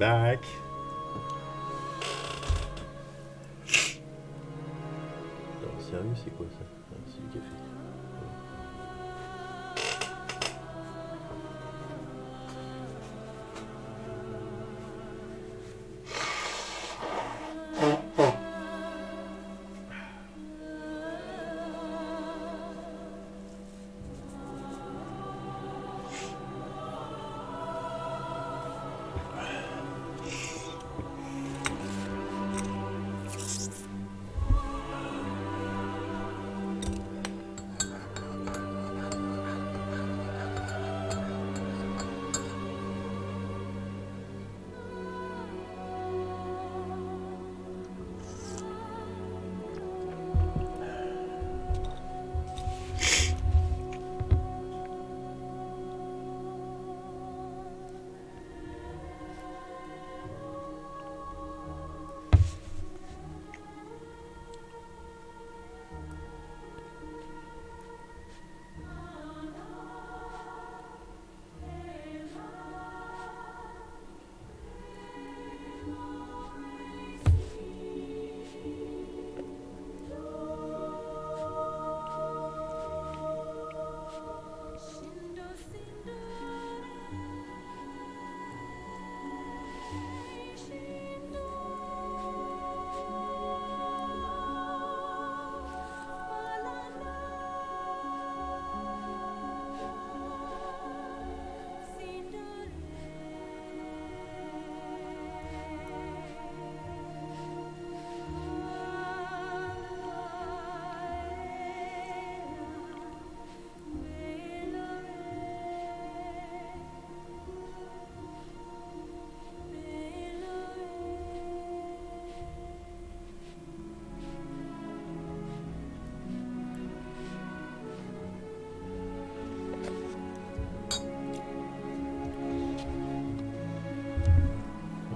back. Alors, sérieux, c'est quoi ça? Ah, c'est du café.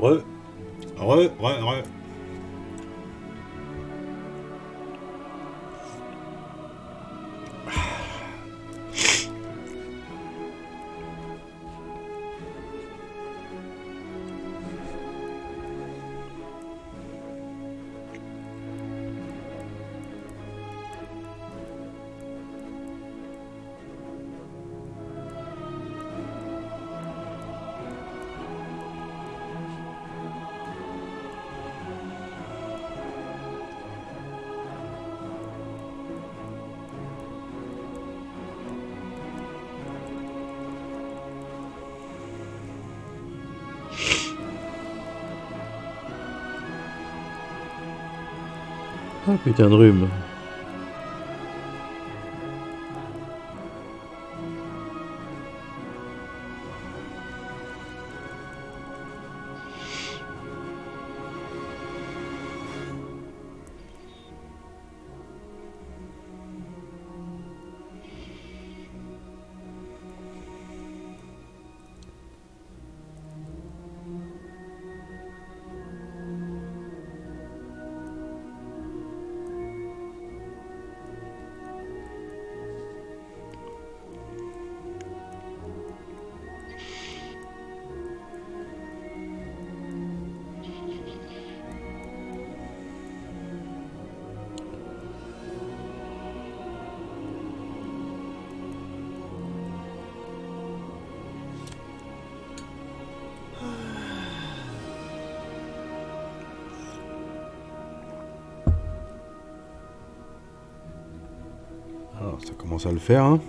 Re. Ah putain de rhume. Alors ça commence à le faire, hein.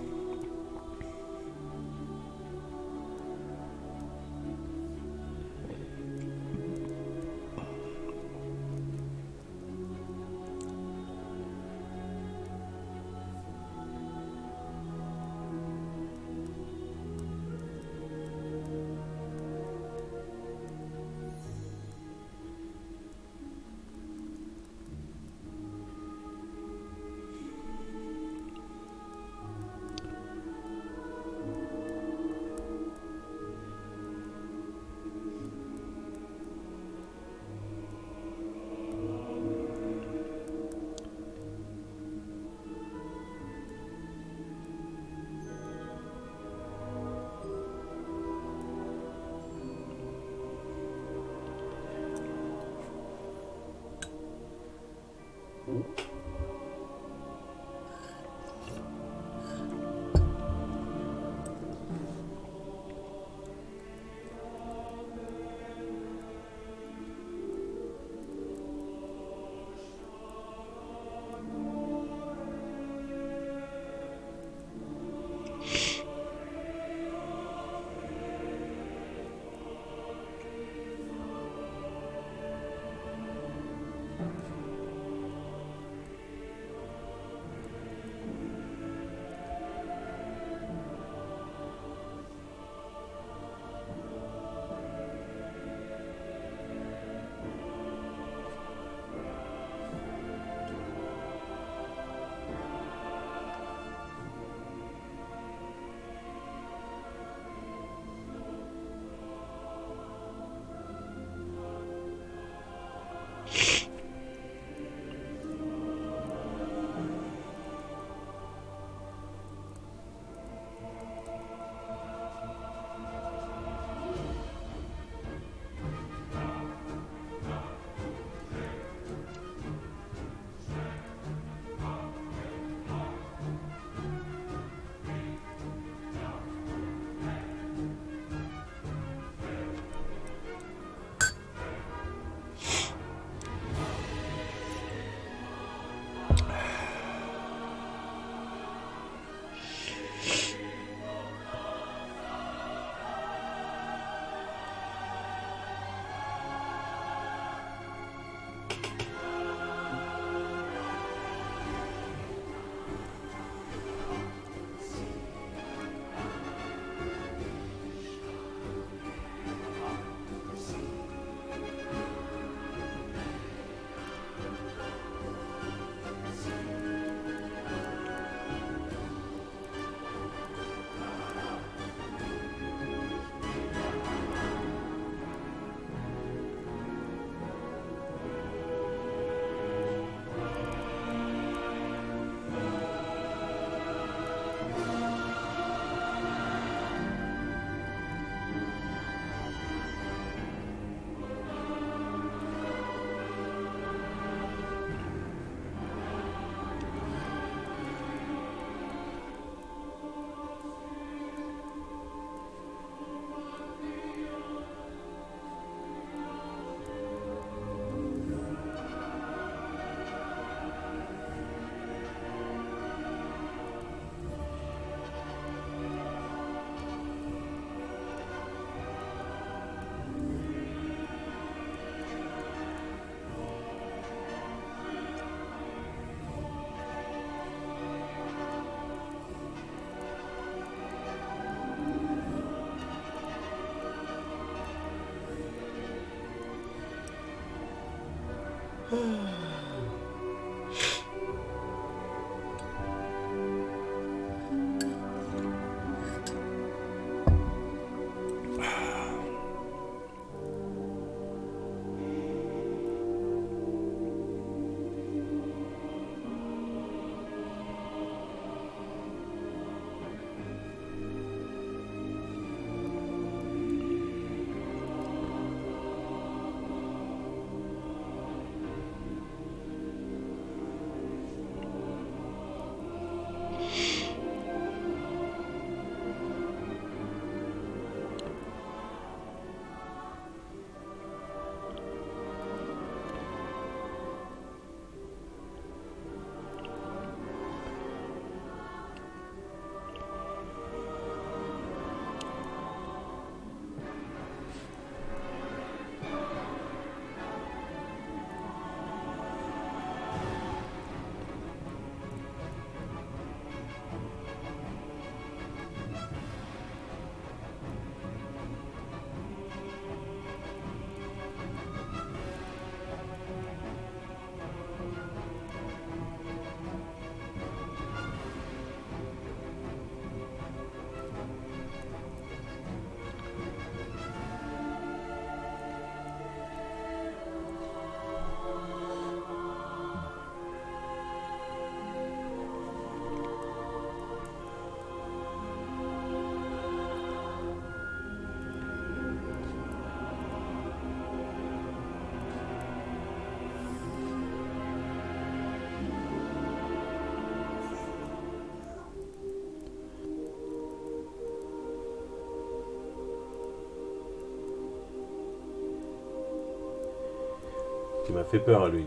qui m'a fait peur, lui.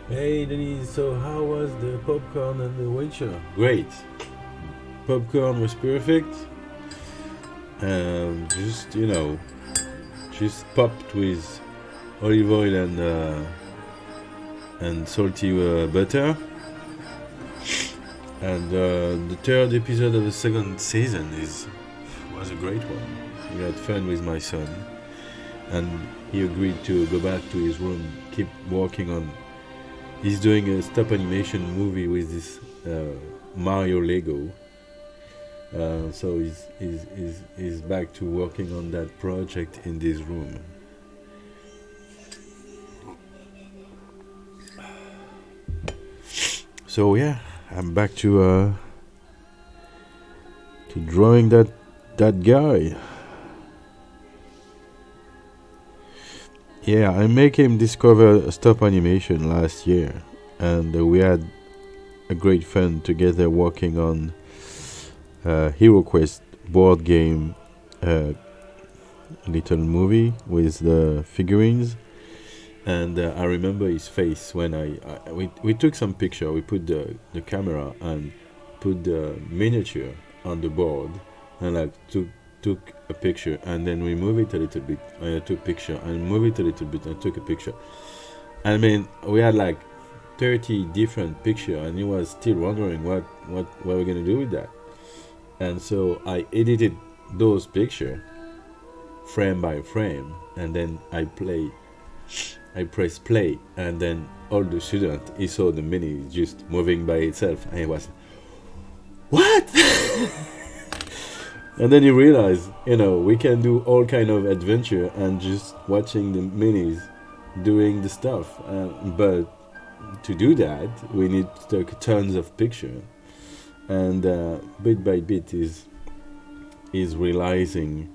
Hey Denise, so how was the popcorn and the Witcher? Great. Popcorn was perfect. Just, you know, just popped with olive oil and salty butter. And the third episode of the second season was a great one. We had fun with my son, and he agreed to go back to his room, keep working on. He's doing a stop animation movie with this Mario Lego. So he's back to working on that project in this room. So yeah, I'm back to drawing that guy. Yeah, I make him discover stop animation last year, and we had a great fun together working on Hero Quest board game, little movie with the figurines. And I remember his face when we took some picture. We put the camera and put the miniature on the board, and like took a picture, and then we move it a little bit. I took a picture and move it a little bit. I took a picture. I mean, we had like 30 different pictures, and he was still wondering what we're gonna do with that. And so I edited those pictures frame by frame, and then I press play, and then all the students, he saw the mini just moving by itself, and he was, what? And then he realized, we can do all kind of adventure and just watching the minis doing the stuff. But to do that, we need to take tons of picture. And bit by bit, is realizing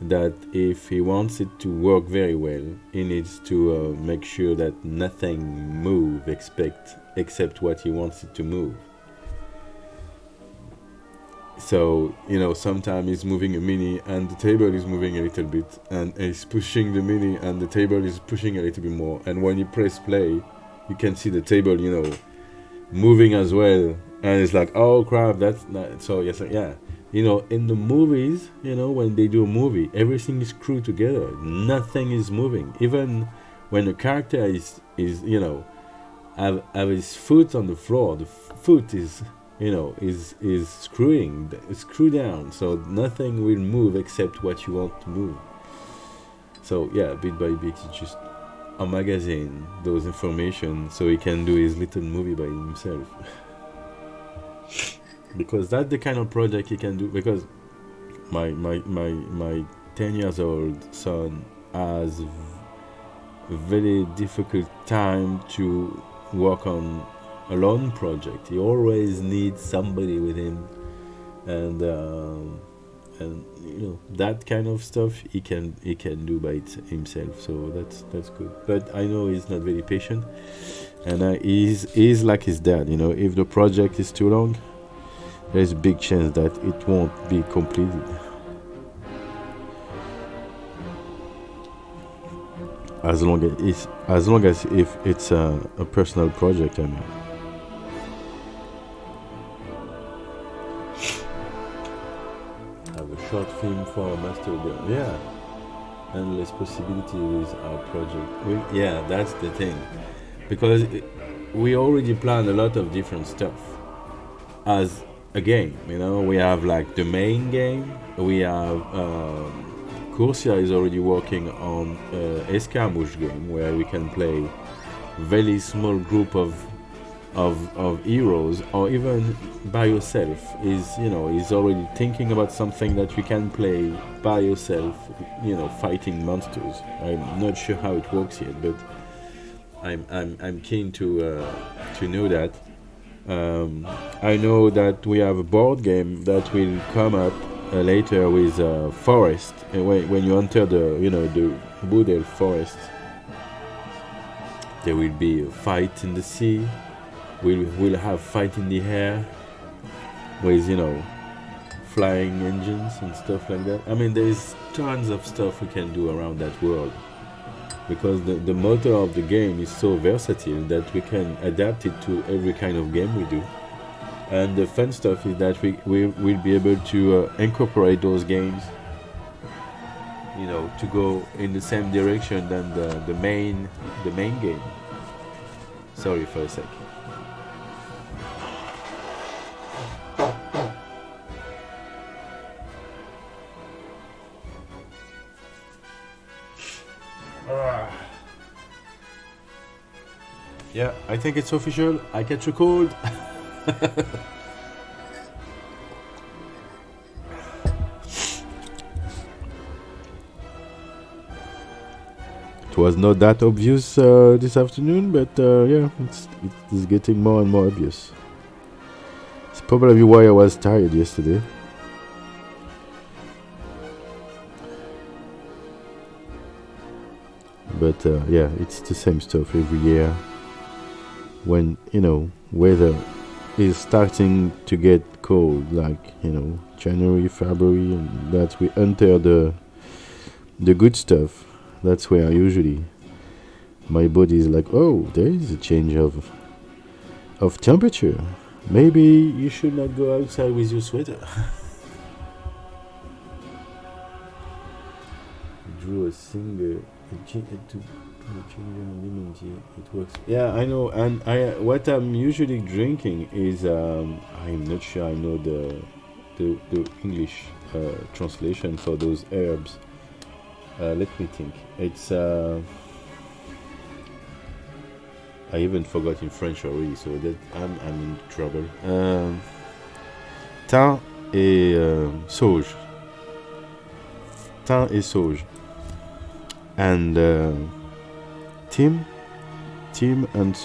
that if he wants it to work very well, he needs to make sure that nothing move except what he wants it to move. So, sometimes he's moving a mini and the table is moving a little bit, and he's pushing the mini and the table is pushing a little bit more. And when you press play, you can see the table, moving as well. And it's like, oh crap, that's not. So, yes, yeah. In the movies, when they do a movie, everything is screwed together. Nothing is moving. Even when a character is have his foot on the floor, the foot is screwed down, so nothing will move except what you want to move. So yeah, bit by bit, he just magazine those information so he can do his little movie by himself. Because that's the kind of project he can do. Because my 10 years old son has a very difficult time to work on a lone project. He always needs somebody with him, and that kind of stuff he can do by himself. So that's good. But I know he's not very patient, and he's like his dad. If the project is too long, there's a big chance that it won't be completed. As long as if it's a personal project, I mean. Have a short film for a master game. Yeah. Endless possibility with our project. Yeah, that's the thing. Because we already planned a lot of different stuff. As a game. You know, we have like the main game. We have Corsia is already working on Escarmouche game where we can play very small group of heroes, or even by yourself. Is already thinking about something that you can play by yourself, fighting monsters. I'm not sure how it works yet, but I'm keen to know that. I know that we have a board game that will come up later with forest. When you enter the Wood Elf forest, there will be a fight in the sea. We'll have fight in the air with flying engines and stuff like that. I mean, there's tons of stuff we can do around that world, because the motor of the game is so versatile that we can adapt it to every kind of game we do. And the fun stuff is that we will be able to incorporate those games, to go in the same direction than the main game. Sorry for a sec. Yeah, I think it's official. I catch a cold. It was not that obvious this afternoon, but yeah, it's getting more and more obvious. It's probably why I was tired yesterday. But yeah, it's the same stuff every year. When weather is starting to get cold, like January, February, and that we enter the good stuff. That's where usually my body is like, oh, there is a change of temperature. Maybe you should not go outside with your sweater. Drew a singer. It works. Yeah, I know. And what I'm usually drinking is I'm not sure I know the English translation for those herbs. Let me think. It's I even forgot in French already, so that I'm in trouble. Thym et sauge. Thym et sauge. And Tim and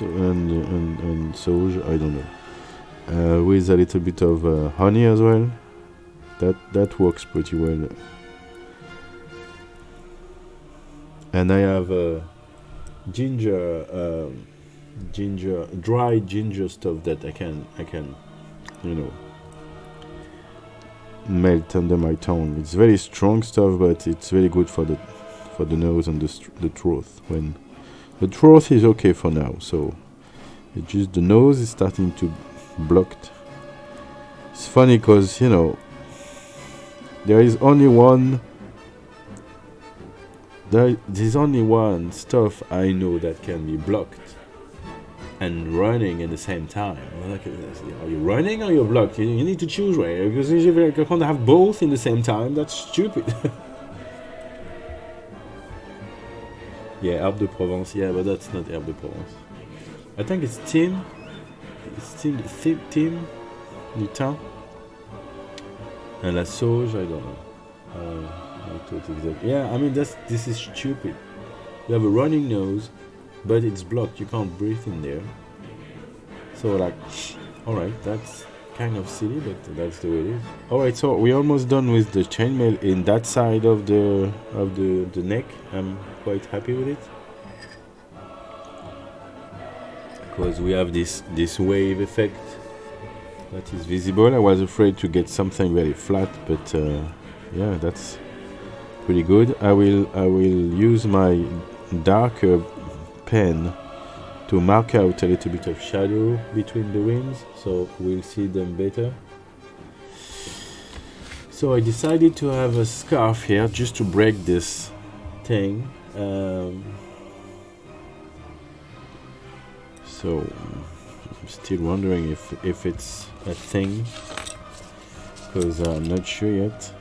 sauge, I don't know, with a little bit of honey as well. That works pretty well. And I have dry ginger stuff that I can melt under my tongue. It's very strong stuff, but it's very good for the nose and the throat. When the throat is okay for now, so it's just the nose is starting to blocked. It's funny because there is only one. There's only one stuff I know that can be blocked and running at the same time. Like, are you running or you're blocked? You need to choose, right? Because if you can't have both in the same time, that's stupid. Yeah, Herbe de Provence. Yeah, but that's not Herbe de Provence. I think it's Thym. It's Thym, du thym. And la sauge, I don't know. Exactly. Yeah, I mean this is stupid. You have a running nose, but it's blocked. You can't breathe in there. So like, all right, that's kind of silly, but that's the way it is. All right, so we're almost done with the chainmail in that side of the neck. I'm quite happy with it because we have this wave effect that is visible. I was afraid to get something very flat, but yeah, that's pretty good. I will use my darker pen to mark out a little bit of shadow between the rims, so we'll see them better. So I decided to have a scarf here just to break this thing. So I'm still wondering if it's a thing. because I'm not sure yet.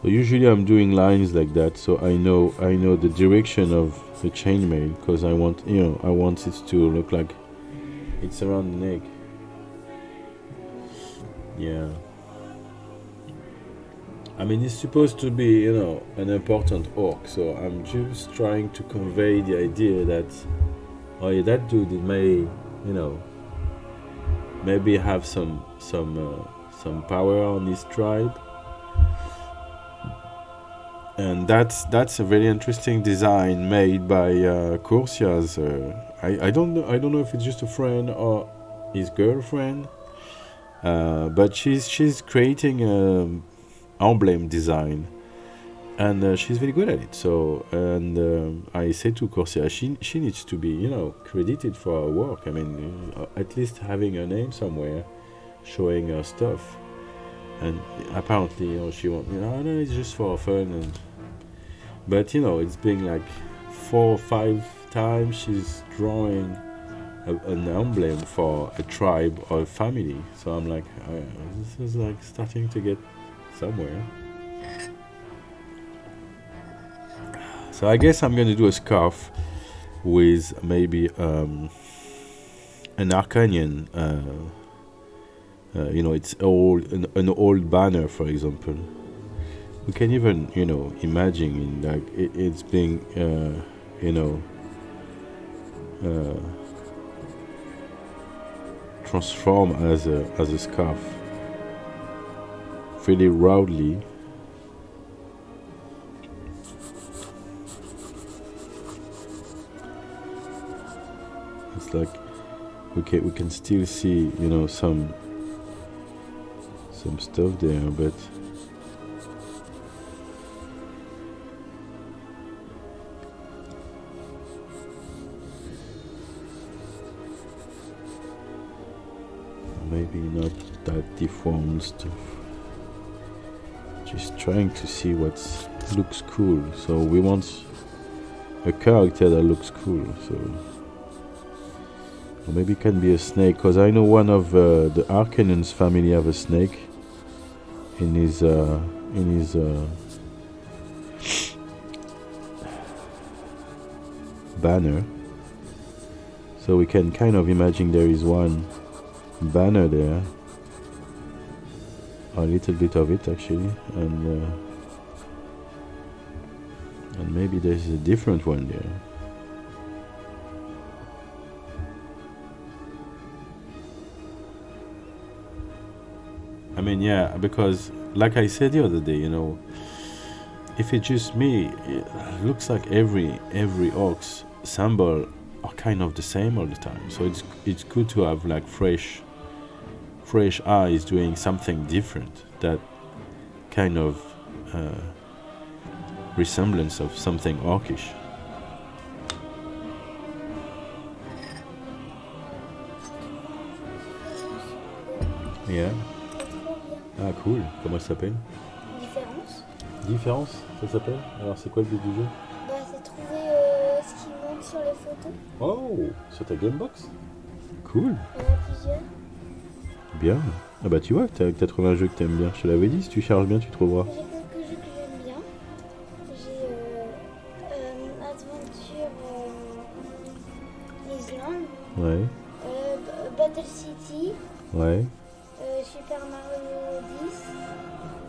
So usually I'm doing lines like that, so I know the direction of the chainmail, because I want I want it to look like it's around the neck. Yeah. I mean, it's supposed to be an important orc, so I'm just trying to convey the idea that that dude may maybe have some power on his tribe. And that's a very interesting design made by Corsia's. I don't know if it's just a friend or his girlfriend, but she's creating an emblem design, and she's very good at it. So I say to Corsia, she needs to be credited for her work. I mean, at least having her name somewhere, showing her stuff. And apparently, she won't. No, it's just for fun. But it's been like 4 or 5 times she's drawing an emblem for a tribe or a family. So I'm like, this is like starting to get somewhere. So I guess I'm gonna do a scarf with maybe an Arcanian. It's an old banner, for example. We can even imagine like it's being transformed as a scarf really loudly. It's like we can still see some stuff there, but maybe not that deformed stuff. Just trying to see what looks cool. So we want a character that looks cool. So or maybe it can be a snake, because I know one of the Arcanon's family have a snake in his banner. So we can kind of imagine there is one banner there, a little bit of it actually, and maybe there's a different one there. I mean, yeah, because like I said the other day, if it's just me, it looks like every orc's symbol are kind of the same all the time. So it's good to have like fresh eyes doing something different, that kind of resemblance of something orcish. Yeah. Ah cool, comment ça s'appelle? Différence, ça s'appelle? Alors c'est quoi le but du jeu? C'est trouver ce qui manque sur les photos. Oh, sur ta Gamebox? Cool. Il y en a plusieurs. Bien. Ah bah tu vois, t'as trouvé un jeu que t'aimes bien. Je te l'avais dit, si tu charges bien, tu trouveras. J'ai quelques jeux que j'aime bien. J'ai Adventure Island. Ouais. Battle City. Ouais. Super Mario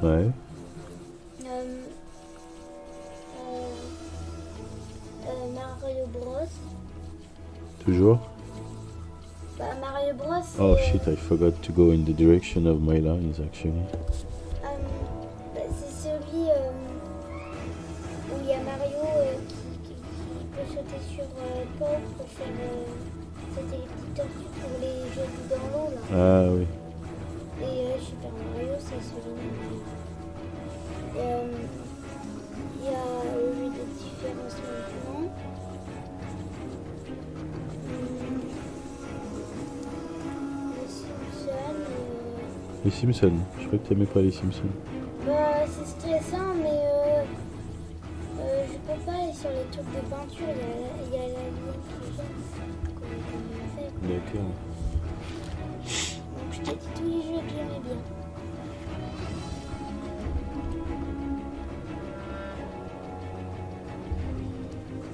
10. Ouais. Mario Bros. Toujours? Mario Bros. Oh shit, I forgot to go in the direction of my lines actually. C'est celui où il y a Mario qui peut sauter sur Paul pour faire sauter les petites tortues pour les jeter dans l'eau là. Ah oui. Et Super Mario, c'est celui de Mario. Il y a le jeu de différence maintenant. Les Simpsons, je crois que t'aimais pas les Simpsons. Bah, c'est stressant, mais je peux pas aller sur les trucs de peinture. Il y a la ligne qui gêne. D'accord. Donc, je t'ai dit tous les jeux que j'aimais bien.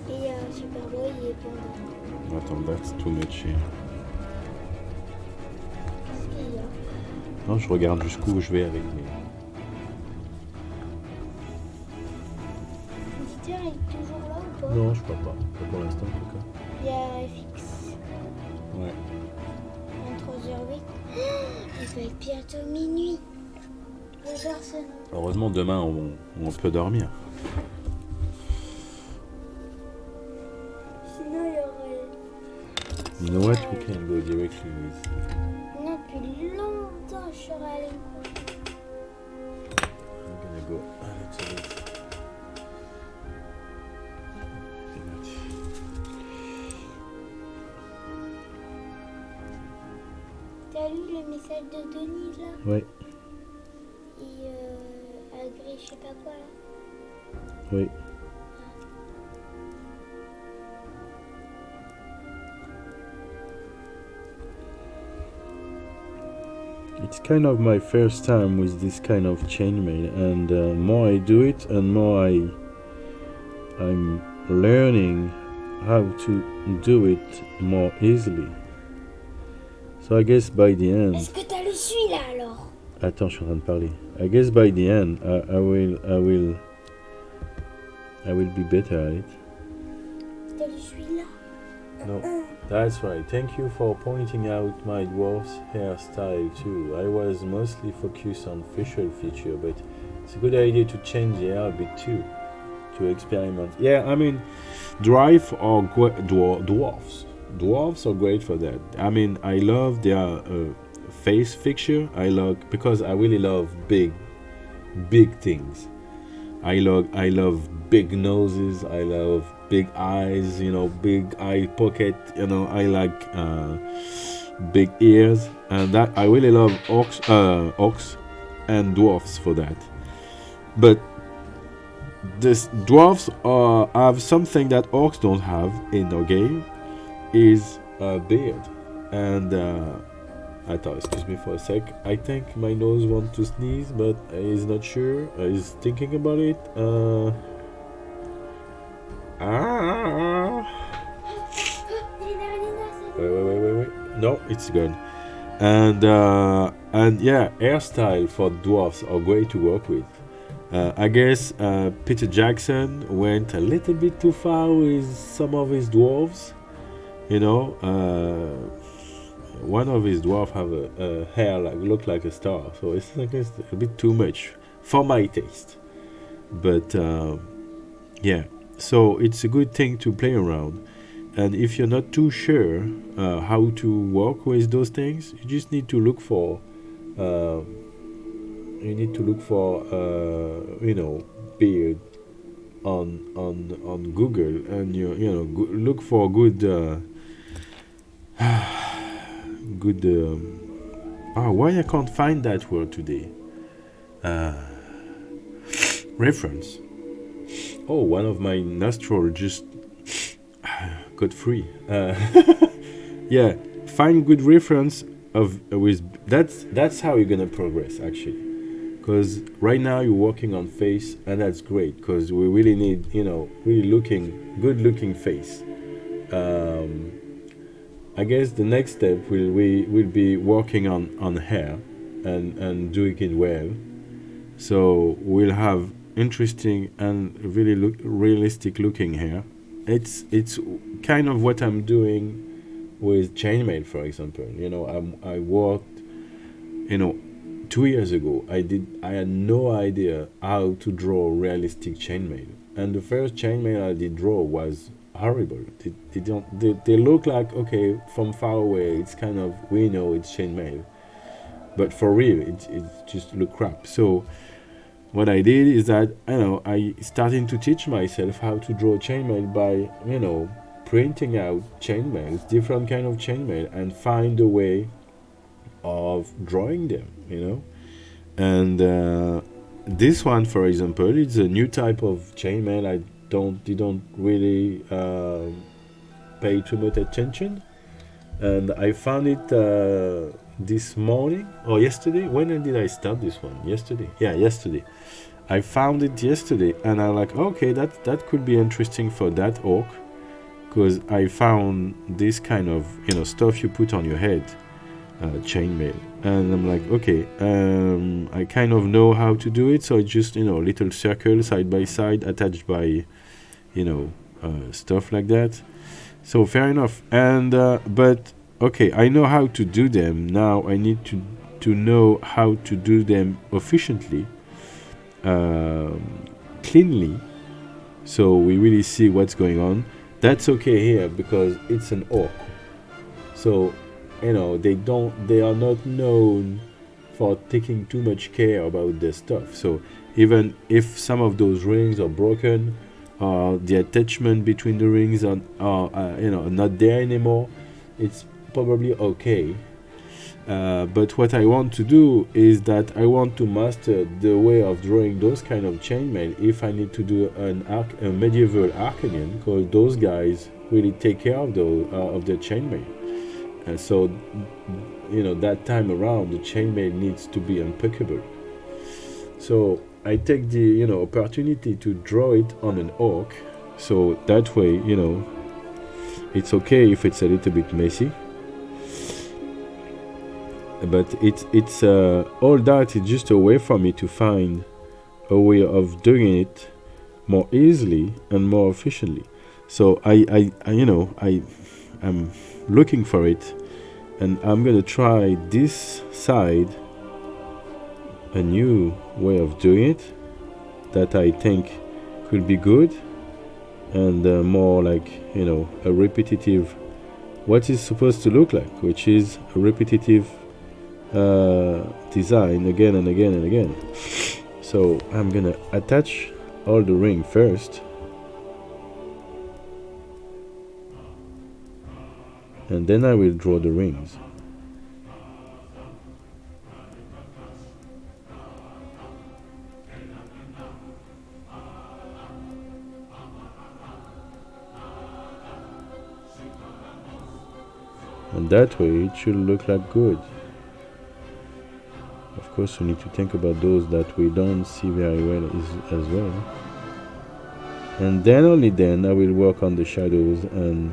Et il y a Superboy et Panda. Attends, that's too much here. Qu'est-ce qu'il y a? Non, je regarde jusqu'où je vais avec mes... L'éditeur est toujours là ou pas? Non, je crois pas. Pas pour l'instant, en tout cas. Il y a FX. Ouais. 23h08. Il va être bientôt minuit. Personne. Heureusement, demain, on peut dormir. Sinon, il y aurait... You know what? We can go directly with... Non, depuis longtemps, je serais allée me coucher. I'm gonna go a little bit. T'as lu le message de Denise là? Oui, Et agré, je sais pas quoi là. oui. It's kind of my first time with this kind of chainmail, and more I do it, and more I'm learning how to do it more easily. So I guess by the end. Est-ce que t'as lu celui-là alors? Attends, je suis en train de parler. I guess by the end, I will be better at it. T'as lu celui-là? No, that's right. Thank you for pointing out my dwarf's hairstyle too. I was mostly focused on facial feature, but it's a good idea to change the hair a bit too, to experiment. Yeah, I mean, dwarfs are dwarfs. Dwarfs are great for that. I mean, I love their face fixture. Because I really love big things. I love big noses. I love big eyes. You know, big eye pocket. You know, I like big ears, and that I really love orcs and dwarfs for that. But this dwarfs have something that orcs don't have in our game. Is a beard, and I thought, excuse me for a sec, I think my nose wants to sneeze, but he's not sure. He's thinking about it. Wait. No, it's gone. And yeah, hairstyle for dwarfs are great to work with. I guess Peter Jackson went a little bit too far with some of his dwarves. You know, one of his dwarf have a hair look like a star, so it's like it's a bit too much for my taste. But yeah, so it's a good thing to play around. And if you're not too sure how to work with those things, you just need to look for you know, beard on Google, and you know, look for good why I can't find that word today. Reference. Oh, one of my nostrils just got free. Yeah, find good reference with that's how you're gonna progress actually. Because right now you're working on face, and that's great because we really need, you know, really good looking face. I guess the next step will be working on hair and doing it well. So we'll have interesting and really realistic looking hair. It's kind of what I'm doing with chainmail, for example. You know, I worked, you know, 2 years ago. I had no idea how to draw realistic chainmail, and the first chainmail I did draw was horrible. They look like, okay, from far away it's kind of, we know it's chainmail, but for real, it just look crap. So what I did is that, I started to teach myself how to draw chainmail by, printing out chainmails, different kind of chainmail, and find a way of drawing them, and this one, for example, it's a new type of chainmail. I didn't really pay too much attention, and I found it this morning or yesterday. When did I start this one? Yesterday. Yeah, yesterday. I found it yesterday, and I'm like, okay, that could be interesting for that orc, because I found this kind of stuff you put on your head, chainmail, and I'm like, okay, I kind of know how to do it. So it's just little circle side by side attached by stuff like that. So fair enough. And but okay, I know how to do them. Now I need to know how to do them efficiently, cleanly, so we really see what's going on. That's okay here because it's an orc, so they are not known for taking too much care about their stuff. So even if some of those rings are broken, the attachment between the rings are not there anymore, it's probably okay. But what I want to do is that I want to master the way of drawing those kind of chainmail if I need to do a medieval Arcanian, because those guys really take care of their chainmail. And so, that time around, the chainmail needs to be impeccable. So I take the, opportunity to draw it on an orc. So that way, it's okay if it's a little bit messy. But it's all that is just a way for me to find a way of doing it more easily and more efficiently. So I'm looking for it, and I'm gonna try this side, a new way of doing it that I think could be good, and more like a repetitive, what is supposed to look like, which is a repetitive design again and again and again. So I'm gonna attach all the ring first, and then I will draw the rings. And that way it should look like good. Of course, we need to think about those that we don't see very well as well. And then only then I will work on the shadows and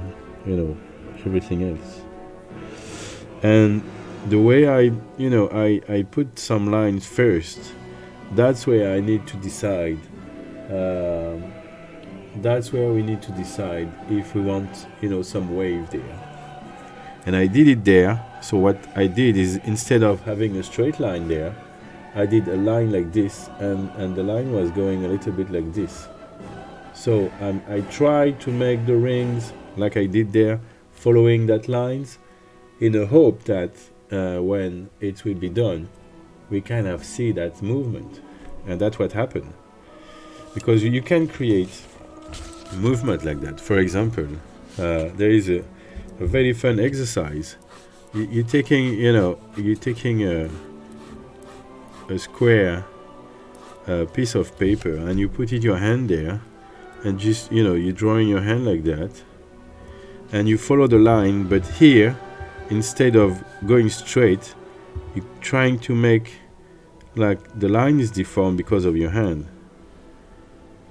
everything else. And the way I put some lines first, that's where I need to decide. That's where we need to decide if we want some wave there. And I did it there. So what I did is, instead of having a straight line there, I did a line like this, and the line was going a little bit like this. So I tried to make the rings like I did there, following that lines, in a hope that when it will be done, we kind of see that movement. And that's what happened. Because you can create movement like that. For example, there is a very fun exercise. You're taking a square piece of paper, and you put it your hand there, and just you're drawing your hand like that, and you follow the line. But here, instead of going straight, you're trying to make like the line is deformed because of your hand,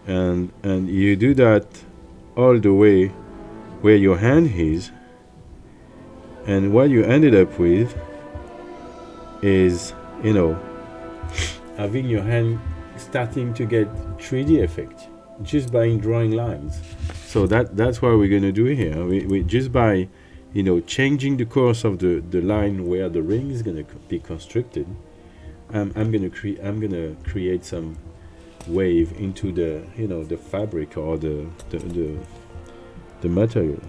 and you do that all the way where your hand is. And what you ended up with is, having your hand starting to get 3D effect just by drawing lines. So that's what we're gonna do here. We just by, changing the course of the line where the ring is gonna be constructed. I'm gonna create some wave into the fabric or the material.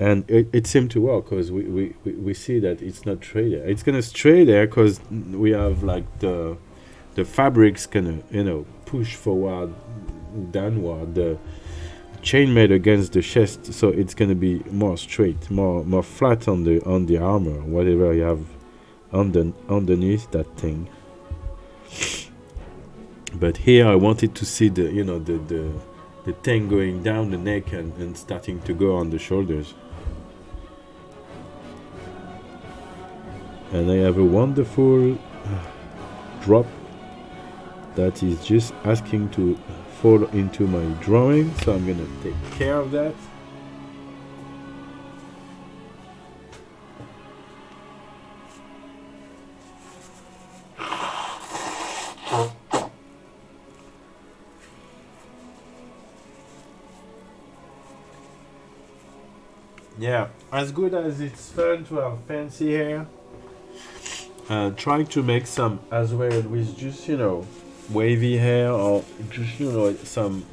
and it seemed to work because we see that it's not stray there. It's gonna stray there because we have like the fabric's gonna push forward, downward, the chainmail against the chest, so it's gonna be more straight, more flat on the armor, whatever you have underneath that thing. But here I wanted to see the the thing going down the neck and starting to go on the shoulders. And I have a wonderful drop that is just asking to fall into my drawing, so I'm gonna take care of that. Yeah, as good as it's fun to have fancy hair, trying to make some as well with just wavy hair, or just some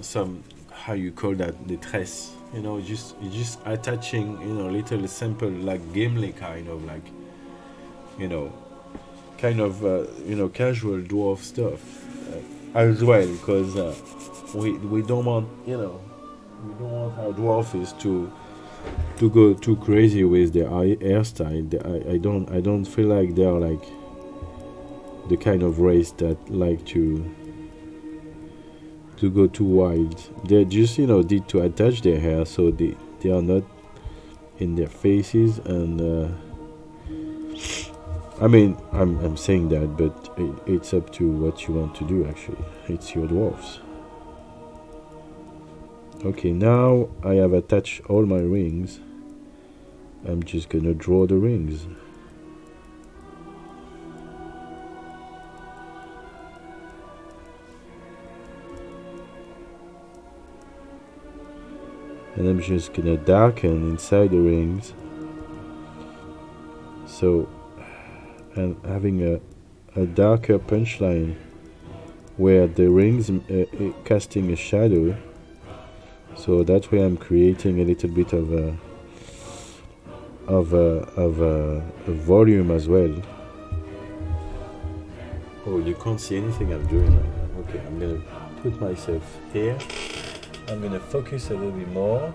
how you call that, the tresse, just attaching little simple like Gimli kind of like casual dwarf stuff as well, because we don't want we don't want our dwarfies to go too crazy with their hairstyle. I don't feel like they are like the kind of race that like to go too wild. They just need to attach their hair so they are not in their faces. And I mean, I'm saying that, but it's up to what you want to do. Actually, it's your dwarfs. Okay, now I have attached all my rings. I'm just gonna draw the rings. And I'm just gonna darken inside the rings. So, and having a darker punchline where the rings casting a shadow. So that way I'm creating a little bit of a volume as well. Oh, you can't see anything I'm doing right now. Okay, I'm gonna put myself here. I'm gonna focus a little bit more.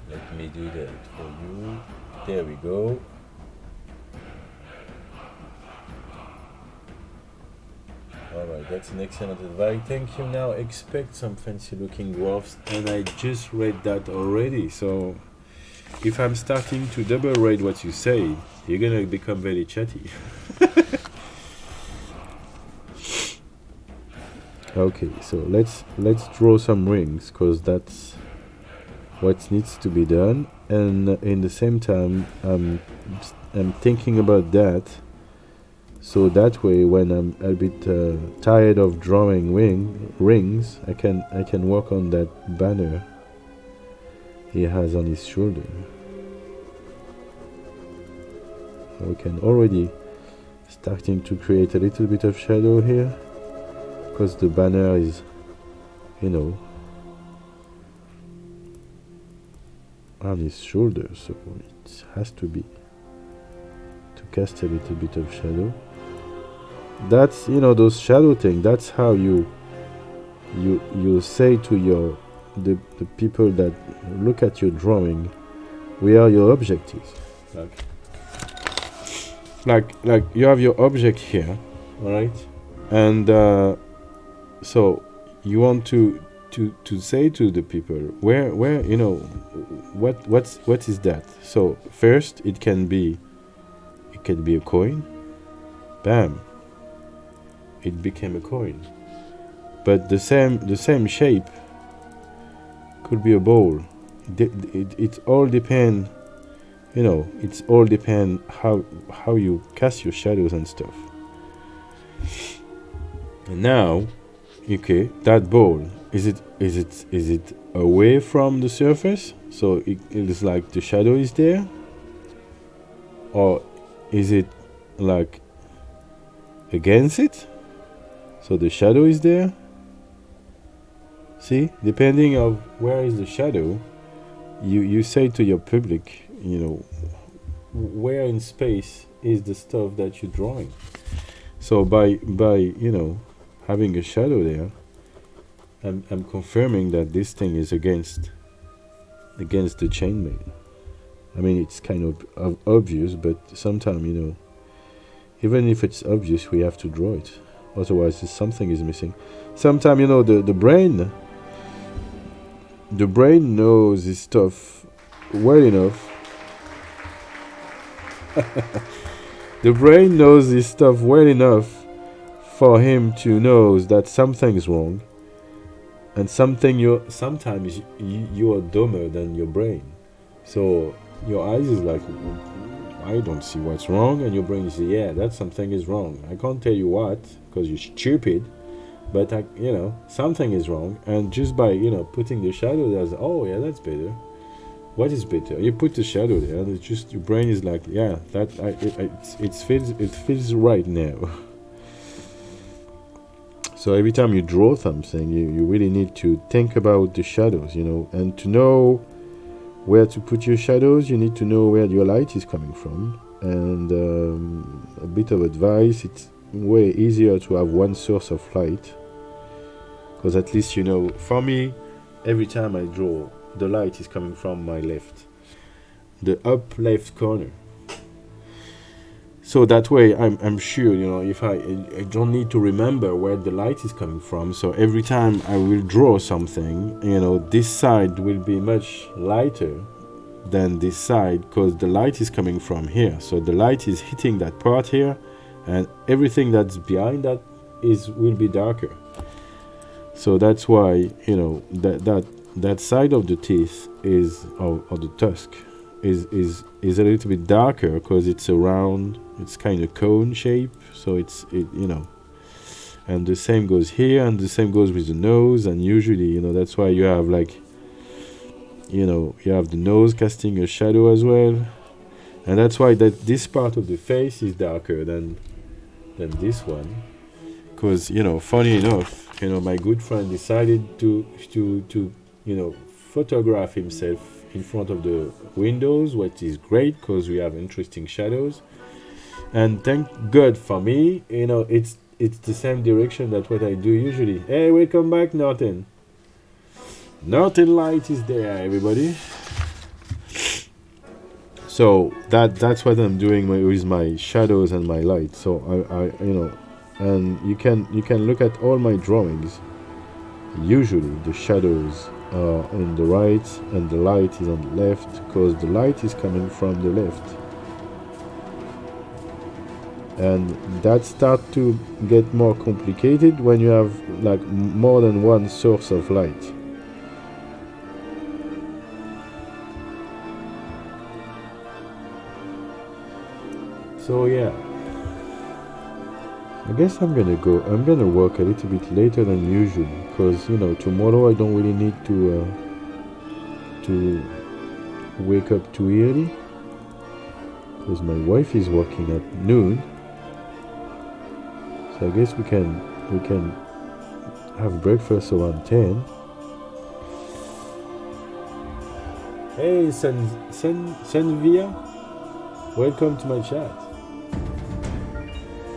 Let me do that for you. There we go. Alright, that's an excellent advice. Thank you. Now expect some fancy looking dwarfs, and I just read that already. So if I'm starting to double read what you say, you're gonna become very chatty. Okay, so let's draw some rings, because that's what needs to be done. And in the same time, I'm thinking about that. So that way, when I'm a bit tired of drawing rings, I can work on that banner he has on his shoulder. We can already starting to create a little bit of shadow here, because the banner is, on his shoulder, so it has to be to cast a little bit of shadow. That's those shadow thing. That's how you say to the people that look at your drawing, where are your objectives? Like you have your object here, all right? And so you want to say to the people where what is that? So first it can be a coin. Bam. It became a coin. But the same shape could be a bowl. It all depend, it's all depend how you cast your shadows and stuff. And now, okay, that bowl, is it away from the surface, so it is like the shadow is there, or is it like against it, so the shadow is there? See, depending of where is the shadow, you say to your public, you know, where in space is the stuff that you're drawing. So by you know, having a shadow there, I'm confirming that this thing is against the chainmail. I mean, it's kind of obvious, but sometimes, you know, even if it's obvious, we have to draw it. Otherwise, something is missing. Sometimes, you know, the brain knows this stuff well enough. The brain knows this stuff well enough for him to know that something's wrong, and sometimes you are dumber than your brain. So your eyes is like, I don't see what's wrong, and your brain is, yeah, that something is wrong. I can't tell you what, because you're stupid, but you know, something is wrong. And just by, you know, putting the shadow there, oh yeah, that's better. What is better? You put the shadow there, and it's just your brain is like, yeah, that it feels right now. So every time you draw something, you really need to think about the shadows, you know, and to know where to put your shadows, you need to know where your light is coming from. And a bit of advice, it's way easier to have one source of light, because at least, you know, for me, every time I draw, the light is coming from my left, the up left corner. So that way I'm sure, you know, if I don't need to remember where the light is coming from. So every time I will draw something, you know, this side will be much lighter than this side, because the light is coming from here. So the light is hitting that part here, and everything that's behind that will be darker. So that's why, you know, that side of the teeth is, or the tusk is a little bit darker, because it's a round, it's kind of cone shape. So it, you know, and the same goes here, and the same goes with the nose. And usually, you know, that's why you have, like, you know, you have the nose casting a shadow as well. And that's why that this part of the face is darker than this one, because, you know, funny enough, you know, my good friend decided to you know, photograph himself in front of the windows, which is great because we have interesting shadows. And thank God for me, you know, it's the same direction that what I do usually. Hey, welcome back, Norton. Norton light is there, everybody. So that's what I'm doing with my shadows and my light. So I you know, and you can look at all my drawings. Usually the shadows are on the right and the light is on the left, because the light is coming from the left. And that starts to get more complicated when you have, like, more than one source of light. So yeah, I guess I'm gonna work a little bit later than usual, because, you know, tomorrow I don't really need to wake up too early, because my wife is working at noon. So I guess we can have breakfast around 10. Hey, Senvia, welcome to my chat.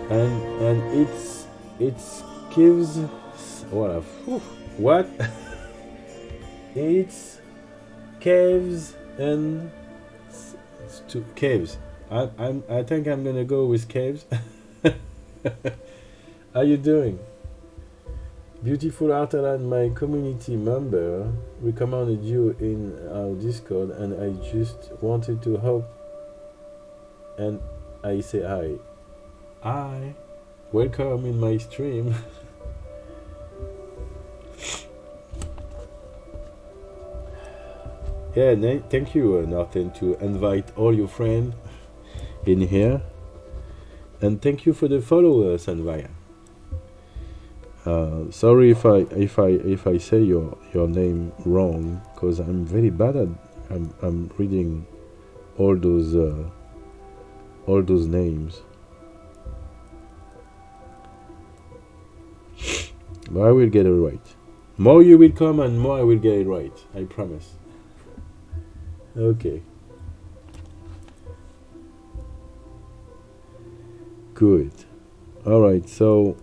And it's gives what it's caves and caves. I think I'm gonna go with caves. How you doing? Beautiful Artalan, my community member, recommended you in our Discord, and I just wanted to help, and I say hi. Hi, welcome in my stream. Yeah, thank you, Nathan, to invite all your friends in here, and thank you for the followers, Sanvaya. Sorry if I say your name wrong, because I'm very bad at I'm reading all those names. But I will get it right. More you will come and more I will get it right. I promise. Okay. Good. All right. So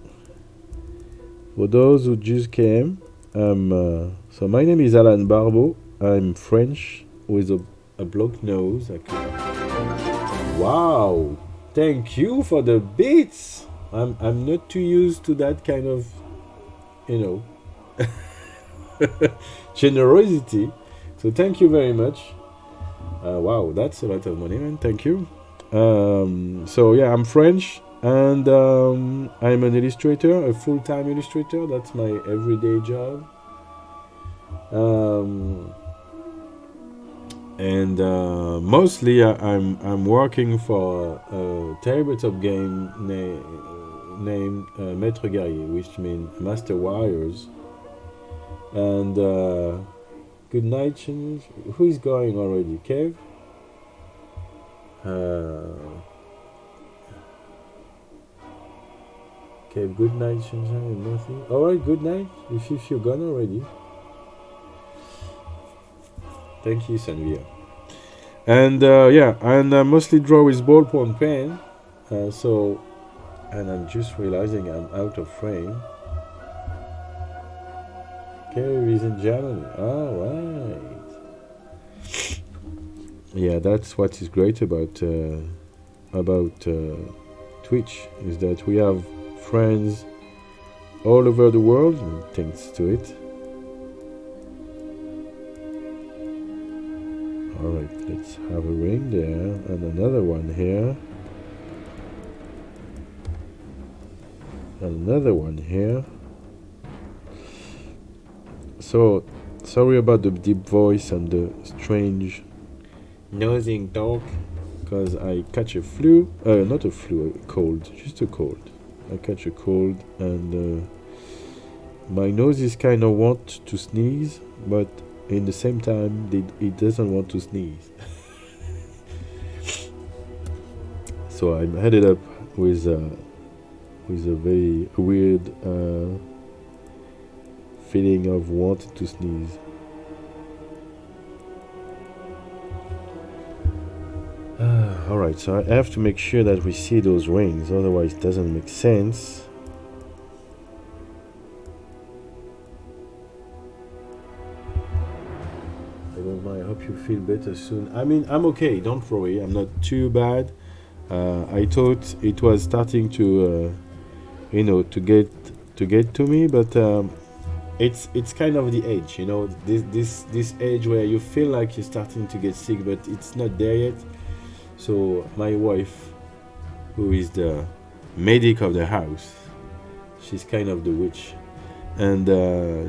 for those who just came, so my name is Alan Barbeau. I'm French with a blocked nose. Wow! Thank you for the beats. I'm not too used to that kind of, generosity. So thank you very much. Wow, that's a lot of money, man. Thank you. So yeah, I'm French, and I'm an illustrator, a full-time illustrator. That's my everyday job. And mostly I'm working for a tabletop game named Maître Guerrier, which means Master Warriors. And good night, who is going already? Kev? Kev, good night, Shenzhen. Nothing. Alright, good night. If you're gone already. Thank you, Sanvia. And yeah, and I mostly draw with ballpoint pen. And I'm just realizing I'm out of frame. Kev is in Germany. All right. Yeah, that's what is great about Twitch, is that we have friends all over the world, thanks to it. Alright, let's have a ring there, and another one here. And another one here. So, sorry about the deep voice and the strange nosing talk, because I catch a flu, not a flu, a cold, just a cold. I catch a cold, and my nose is kind of want to sneeze, but in the same time it doesn't want to sneeze. So I'm headed up with a very weird feeling of wanting to sneeze. Alright, so I have to make sure that we see those rings, otherwise it doesn't make sense. I hope you feel better soon. I mean, I'm okay, don't worry, I'm not too bad. I thought it was starting to get to me, but it's kind of the age, this age where you feel like you're starting to get sick, but it's not there yet. So my wife, who is the medic of the house, she's kind of the witch, and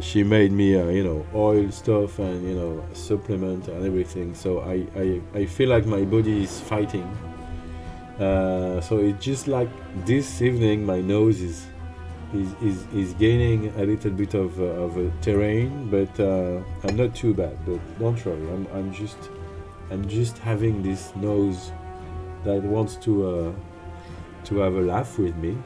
she made me oil stuff and supplement and everything. So I feel like my body is fighting. So it's just like this evening my nose is gaining a little bit of a terrain, but I'm not too bad. But don't worry, I'm just having this nose that wants to have a laugh with me.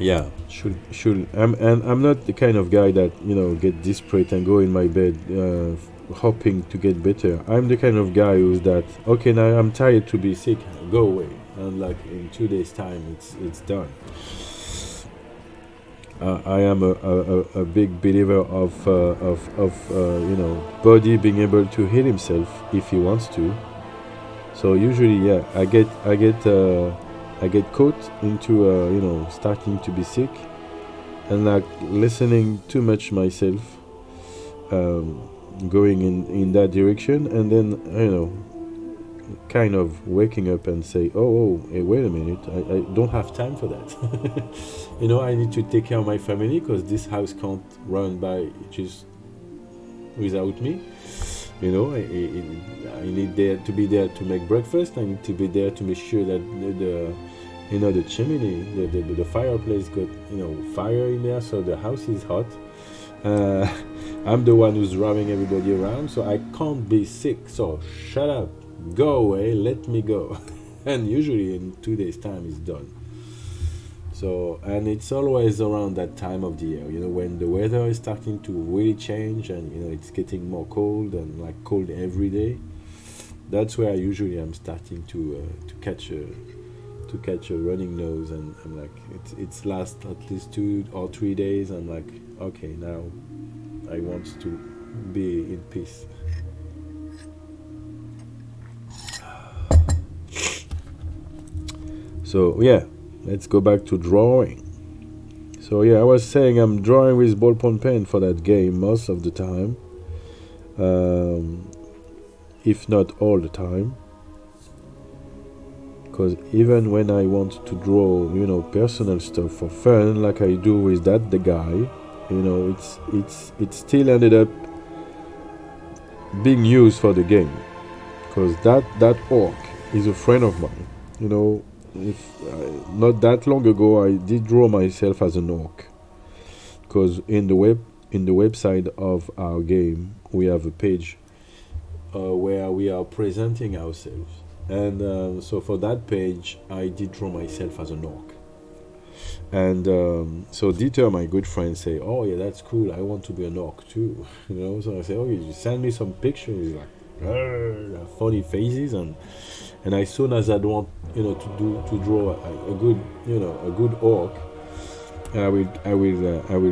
Yeah, I'm not the kind of guy that get desperate and go in my bed hoping to get better. I'm the kind of guy who's that, okay, now I'm tired to be sick, go away, and like in 2 days time it's done. I am a big believer of body being able to heal himself if he wants to. So usually, yeah, I get caught into starting to be sick, and like listening too much myself, going in that direction, and then kind of waking up and say, oh, hey, wait a minute, I don't have time for that. I need to take care of my family, because this house can't run by just without me. I need to be there to make breakfast. I need to be there to make sure that the chimney, the fireplace got fire in there, so the house is hot. I'm the one who's driving everybody around, so I can't be sick. So shut up, go away, let me go. and usually in 2 days time it's done. So, and it's always around that time of the year, you know, when the weather is starting to really change, and you know it's getting more cold, and like cold every day. That's where usually I'm starting to catch a running nose, and I'm like, it's last at least 2 or 3 days. I'm like, okay, now I want to be in peace. So yeah, let's go back to drawing. So yeah, I was saying I'm drawing with ballpoint pen for that game most of the time, if not all the time. Because even when I want to draw, you know, personal stuff for fun, like I do with the guy, you know, it still ended up being used for the game. Because that orc is a friend of mine, you know. Not that long ago, I did draw myself as an orc. Because in the website of our game, we have a page where we are presenting ourselves. And so for that page, I did draw myself as an orc. And so Dieter, my good friend, say, "Oh yeah, that's cool. I want to be an orc too." You know. So I say, "Oh, you send me some pictures." Like funny faces, and as soon as I want, you know, to draw a good, you know, a good orc, I will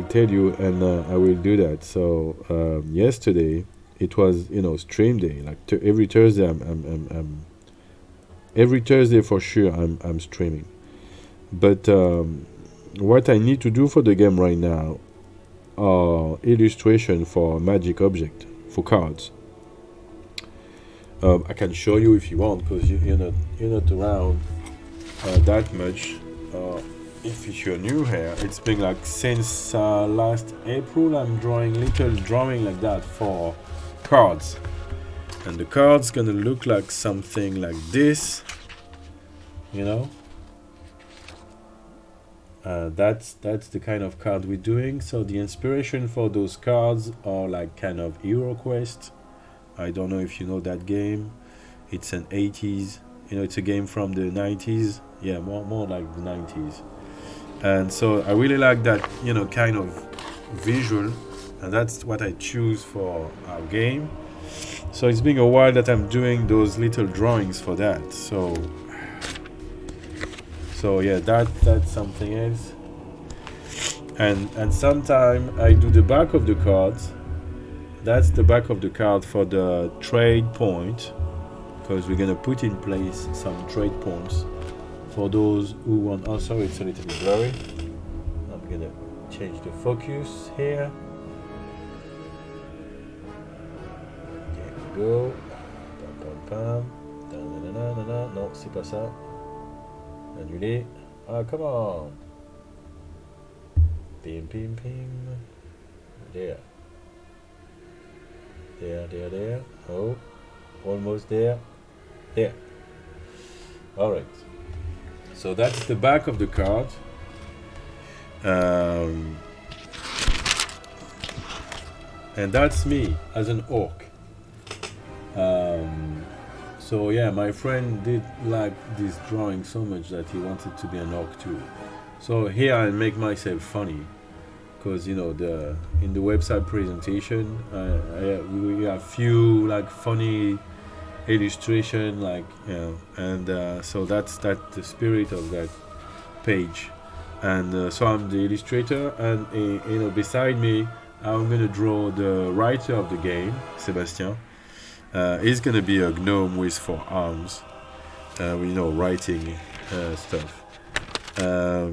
tell you, and I will do that. So yesterday it was, you know, stream day. Like every Thursday, I'm every Thursday for sure I'm streaming. But what I need to do for the game right now are illustration for magic object, for cards. I can show you if you want, because you're not around that much. If you're new here, it's been like since last April I'm drawing little drawing like that for cards. And the card's gonna look like something like this, you know. That's the kind of card we're doing. So the inspiration for those cards are like kind of HeroQuest. I don't know if you know that game. It's an 80s, you know, it's a game from the 90s. Yeah, more like the 90s. And so I really like that, you know, kind of visual, and that's what I choose for our game. So it's been a while that I'm doing those little drawings for that. So yeah, that's something else. And sometime I do the back of the cards. That's the back of the card for the trade point, because we're gonna put in place some trade points for those who want. Oh, sorry, it's a little bit blurry. I'm gonna change the focus here. There we go. Pam pam pam. Non, c'est pas ça. Annuler. Ah, come on. Pim pim pim. There. There. Oh, almost there. There. All right. So that's the back of the card. And that's me as an orc. So yeah, my friend did like this drawing so much that he wanted to be an orc too. So here I make myself funny, because you know in the website presentation we have few like funny illustration, like, you know, and so that's the spirit of that page. And so I'm the illustrator, and you know, beside me I'm gonna draw the writer of the game, Sebastian. He's gonna be a gnome with 4 arms, you know, writing stuff. So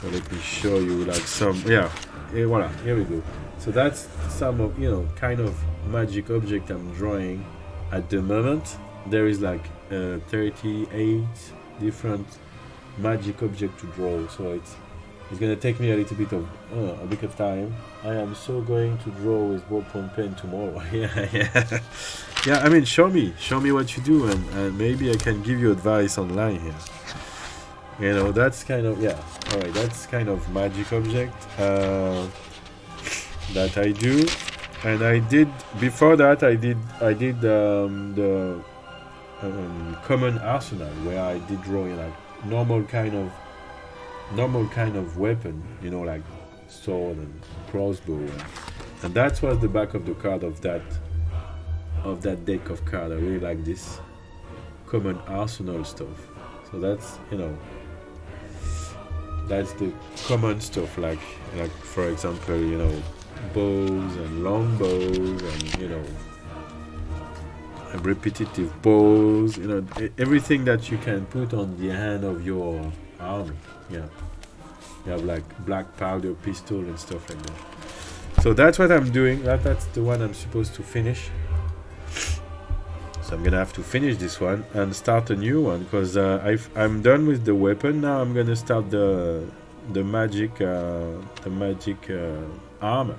let me show you like some, voila, here we go. So that's some of, you know, kind of magic object I'm drawing at the moment. There is like 38 different magic object to draw, so it's gonna take me a bit of time. I am so going to draw with ballpoint pen tomorrow. Yeah. I mean, show me what you do, and maybe I can give you advice online here. You know, that's kind of, all right, that's kind of magic object that I do. And I did before that. I did the common arsenal where I did draw like normal kind of weapon, you know, like sword and crossbow, and that was the back of the card of that deck of cards. I really like this common arsenal stuff. So that's, you know, that's the common stuff, like for example, you know, bows and long bows, and you know, repetitive bows, you know, everything that you can put on the hand of your army. Yeah, you have like black powder pistol and stuff like that. So that's what I'm doing. That's the one I'm supposed to finish. So I'm gonna have to finish this one and start a new one, because I'm done with the weapon. Now I'm gonna start the magic armor.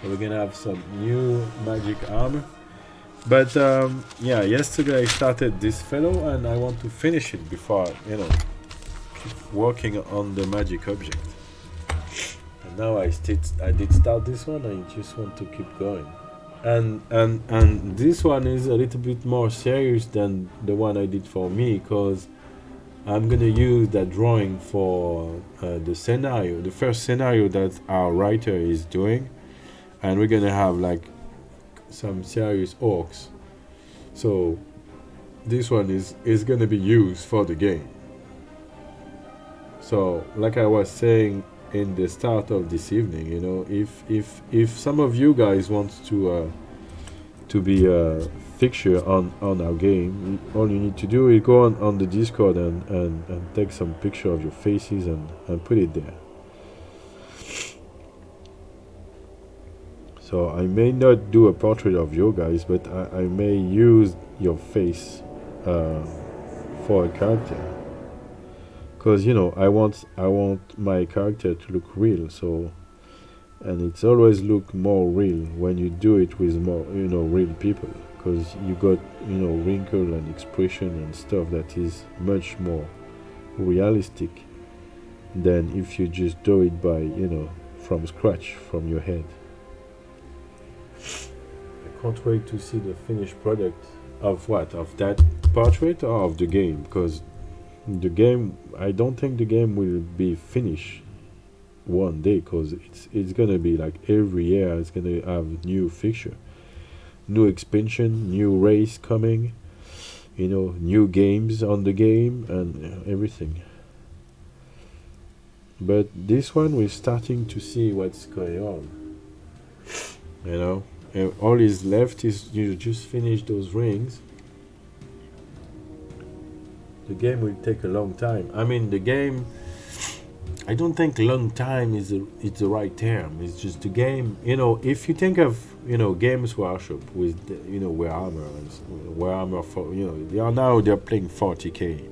So we're gonna have some new magic armor. But yeah, yesterday I started this fellow and I want to finish it before, you know, keep working on the magic object. And now I did start this one. I just want to keep going. And this one is a little bit more serious than the one I did for me, because I'm gonna use that drawing for the scenario, the first scenario that our writer is doing, and we're gonna have like some serious orcs. So this one is gonna be used for the game. So like I was saying in the start of this evening, you know, if some of you guys want to be a fixture on our game, all you need to do is go on the Discord and take some picture of your faces and put it there. So I may not do a portrait of you guys, but I may use your face for a character. Because, you know, I want my character to look real, so, and it's always look more real when you do it with more, you know, real people, because you got, you know, wrinkle and expression and stuff that is much more realistic than if you just do it by, you know, from scratch, from your head. I can't wait to see the finished product of what? Of that portrait or of the game? Because the game, I don't think the game will be finished one day, because it's gonna be like every year it's gonna have new fixture, new expansion, new race coming, you know, new games on the game and everything. But this one we're starting to see what's going on, you know. And all is left is you just finish those rings. The game will take a long time. I mean, the game, I don't think long time is it's the right term. It's just the game, you know, if you think of, you know, Games Workshop with, you know, Warhammer for, you know, they're playing 40k.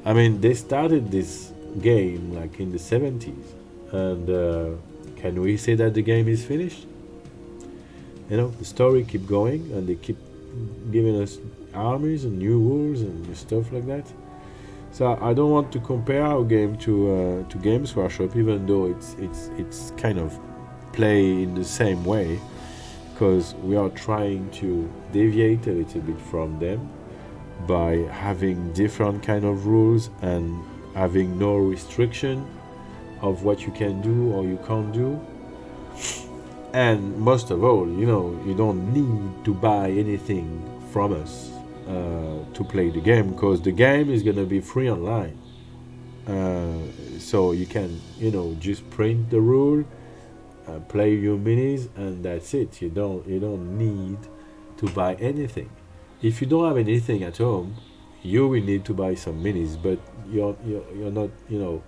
I mean, they started this game like in the 70s, and can we say that the game is finished? You know, the story keep going and they keep giving us armies and new rules and stuff like that. So I don't want to compare our game to Games Workshop, even though it's kind of play in the same way, because we are trying to deviate a little bit from them by having different kind of rules and having no restriction of what you can do or you can't do. And most of all, you know, you don't need to buy anything from us to play the game, because the game is going to be free online. So you can, you know, just print the rule, play your minis, and that's it. You don't need to buy anything. If you don't have anything at home, you will need to buy some minis, but you're not, you know,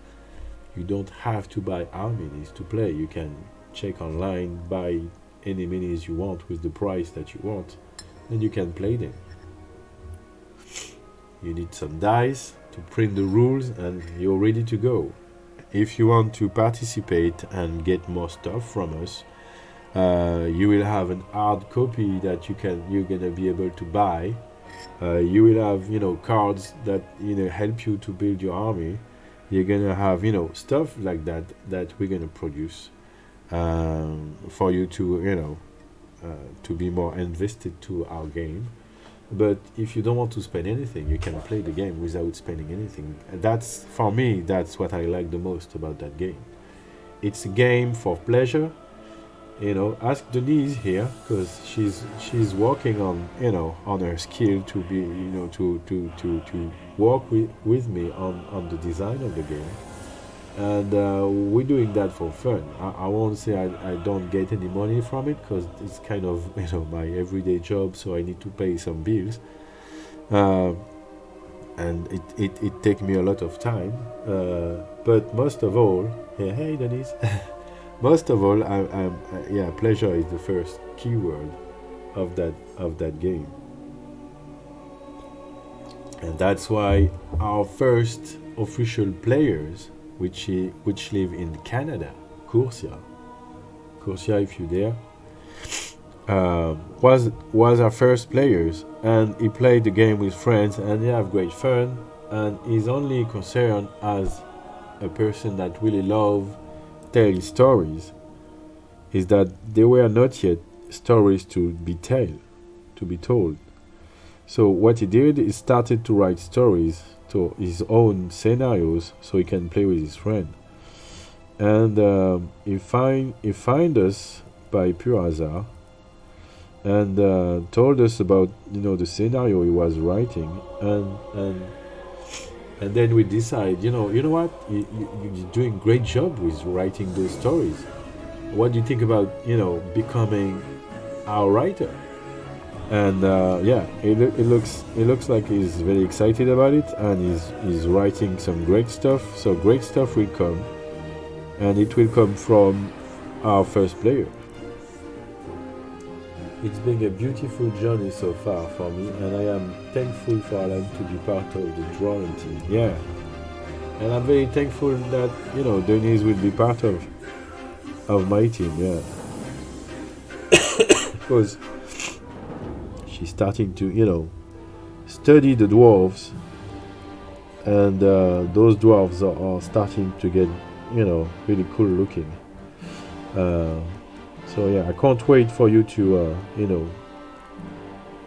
you don't have to buy our minis to play. You can check online, buy any minis you want with the price that you want, and you can play them. You need some dice to print the rules and you're ready to go. If you want to participate and get more stuff from us, you will have an hard copy that you're gonna be able to buy. You will have, you know, cards that, you know, help you to build your army. You're gonna have, you know, stuff like that we're gonna produce for you to, you know, to be more invested to our game. But if you don't want to spend anything, you can play the game without spending anything. And that's, for me, that's what I like the most about that game. It's a game for pleasure. Ask Denise here, because she's working on on her skill to be to work with me on the design of the game, and we're doing that for fun. I won't say I don't get any money from it, because it's kind of my everyday job, so I need to pay some bills, and it takes me a lot of time, but most of all, hey Denise. Most of all, pleasure is the first keyword of that game, and that's why our first official players, which live in Canada, Kursia, if you're there, was our first players, and he played the game with friends, and they have great fun, and he's only concerned as a person that really love tell stories, is that there were not yet stories to be told. So what he did is started to write stories, to his own scenarios, so he can play with his friend. And he find us by pure hazard, and told us about the scenario he was writing, and then we decide, you know what, you're doing a great job with writing those stories. What do you think about, becoming our writer? And it looks like he's very excited about it, and he's writing some great stuff. So great stuff will come, and it will come from our first player. It's been a beautiful journey so far for me, and I am thankful for Alan to be part of the drawing team. Yeah. And I'm very thankful that, Denise will be part of my team, yeah. Because she's starting to, study the dwarves, and those dwarves are starting to get, really cool looking. So yeah, I can't wait for you to,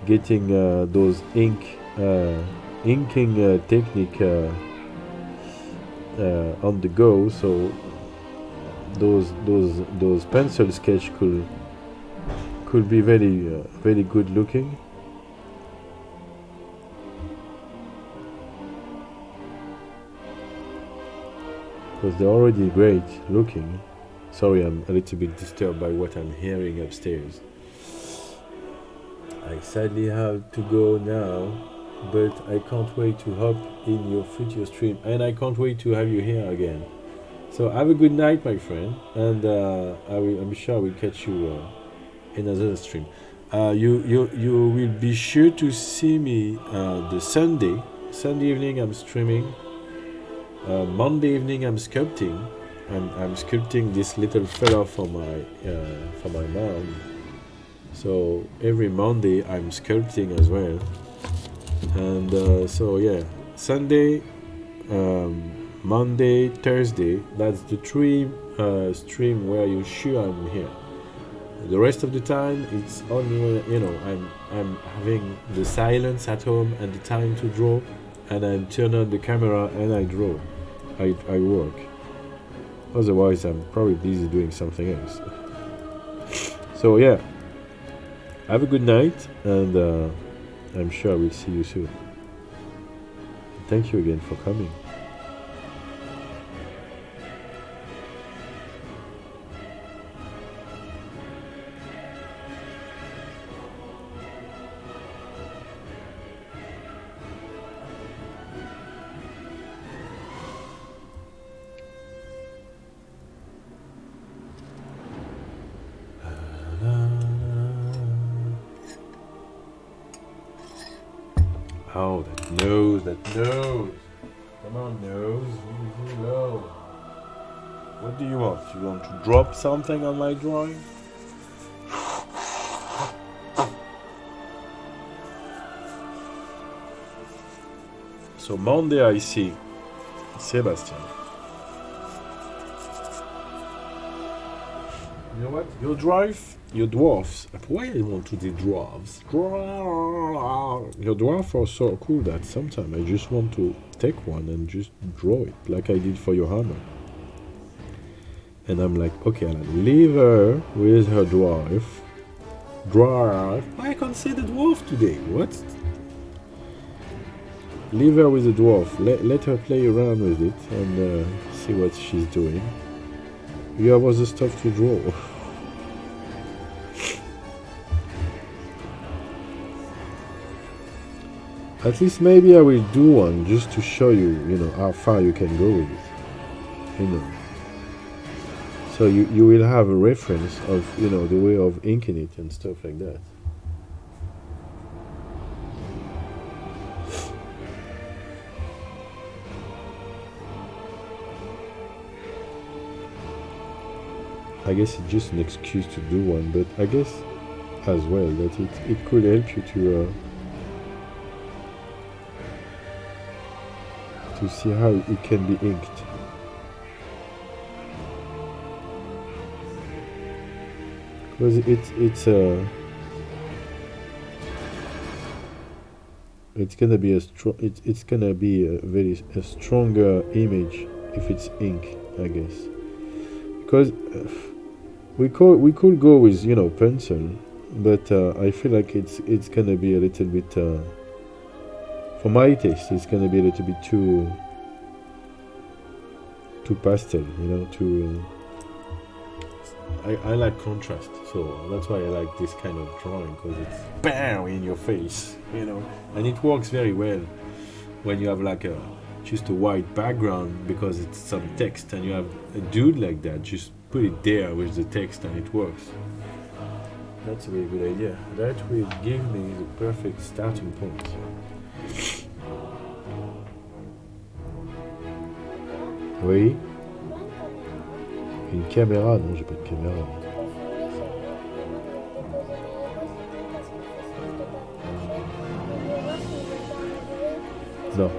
getting those inking technique on the go. So those pencil sketch could be very very good looking. Because they're already great looking. Sorry, I'm a little bit disturbed by what I'm hearing upstairs. I sadly have to go now, but I can't wait to hop in your future stream, and I can't wait to have you here again. So have a good night, my friend, and I'm sure I will catch you in another stream. You will be sure to see me the Sunday evening. I'm streaming. Monday evening I'm sculpting. I'm sculpting this little fella for my mom. So every Monday I'm sculpting as well. And so yeah, Sunday, Monday, Thursday. That's the three stream where you sure I'm here. The rest of the time it's only I'm having the silence at home and the time to draw, and I turn on the camera and I draw. I work. Otherwise, I'm probably busy doing something else. So yeah, have a good night, and I'm sure I will see you soon. Thank you again for coming. Oh, that nose. Come on, nose. Really low. What do you want? You want to drop something on my drawing? So Monday I see Sebastian. You know what? Your dwarfs. Why I want to do dwarves? Your dwarfs are so cool that sometimes I just want to take one and just draw it, like I did for your hammer. And I'm like, okay, I'll leave her with her dwarf. I can't say the dwarf today. What? Leave her with the dwarf. Let her play around with it and see what she's doing. You have other stuff to draw. At least maybe I will do one just to show you, you know, how far you can go with it. You know. So you will have a reference of, you know, the way of inking it and stuff like that. I guess it's just an excuse to do one, but I guess as well that it could help you to see how it can be inked. Because it's gonna be it's gonna be a stronger image if it's ink, I guess. Because we could go with, you know, pencil, but I feel like it's gonna be a little bit for my taste. It's gonna be a little bit too pastel, you know. Too. I like contrast, so that's why I like this kind of drawing, because it's bam in your face, you know, and it works very well when you have like just a white background because it's some text, and you have a dude like that, just put it there with the text and it works. That's a very good idea. That will give me the perfect starting point. Oui. Une caméra? Non, j'ai pas de caméra. Non.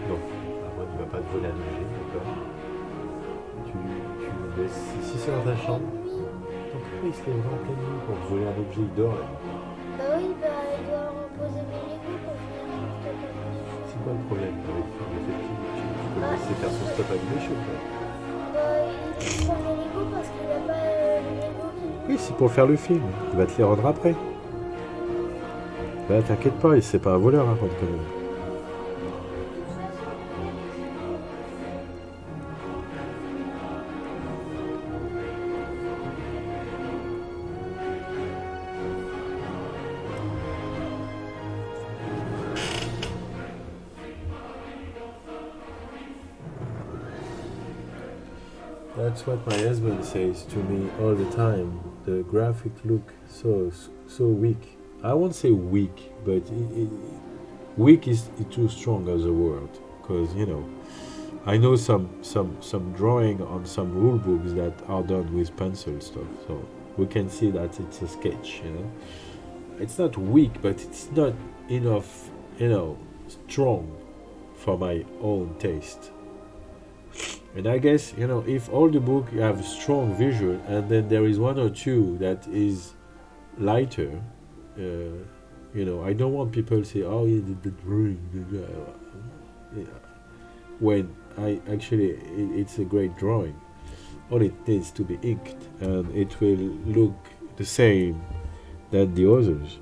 Non. Après, tu vas pas te voler un objet, d'accord? Tu le laisses. Si c'est dans ta chambre, donc pourquoi il se lèverait en pleine nuit pour te voler un objet? Il dort là. Bah oui, bah il doit reposer mes Lego pour venir stop animation. C'est quoi le problème avec le fait que tu peux le laisser faire son stop animation, quoi? Il prend les Lego parce qu'il n'a pas les Lego. Oui, c'est pour faire le film. Il va te les rendre après. Bah t'inquiète pas, c'est pas un voleur, hein, quand même. That's what my husband says to me all the time. The graphic look so weak. I won't say weak, but weak is too strong as a word. Because, you know, I know some drawing on some rule books that are done with pencil stuff. So we can see that it's a sketch, you know. It's not weak, but it's not enough, you know, strong for my own taste. And I guess, you know, if all the book have strong visual and then there is one or two that is lighter, you know, I don't want people to say, oh, yeah, the drawing, when it's a great drawing. All it needs to be inked and it will look the same than the others.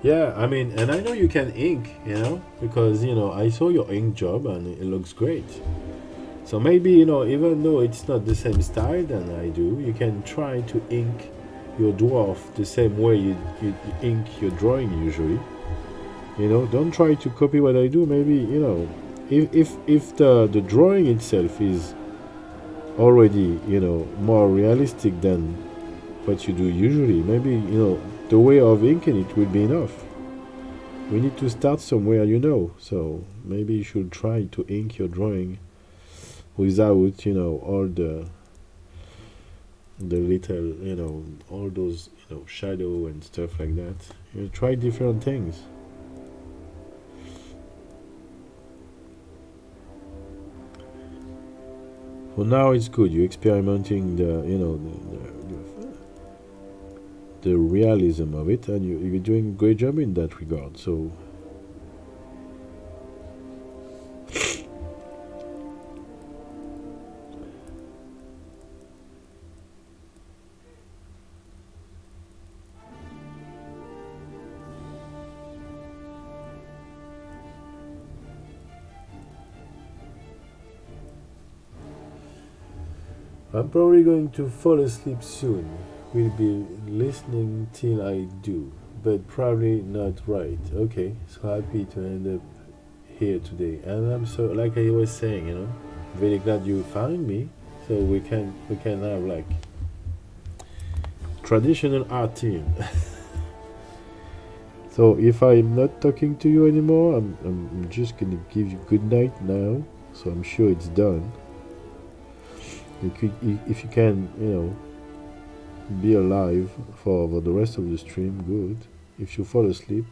Yeah, I mean, and I know you can ink, you know, because, you know, I saw your ink job and it looks great. So maybe, you know, even though it's not the same style than I do, you can try to ink your dwarf the same way you ink your drawing usually. You know, don't try to copy what I do. Maybe, you know, if the drawing itself is already, you know, more realistic than what you do usually. Maybe, you know, the way of inking it will be enough. We need to start somewhere, you know, so maybe you should try to ink your drawing without, you know, all the little, you know, all those, you know, shadow and stuff like that. You try different things. For now it's good, you're experimenting the, you know, the realism of it, and you're doing a great job in that regard. So I'm probably going to fall asleep soon. Will be listening till I do, but probably not right. Okay, so happy to end up here today, and I'm so, like I was saying, you know, very glad you found me, so we can have like traditional art team. So if I'm not talking to you anymore, I'm just gonna give you good night now. So I'm sure it's done. If you can, you know, be alive for the rest of the stream, good. If you fall asleep,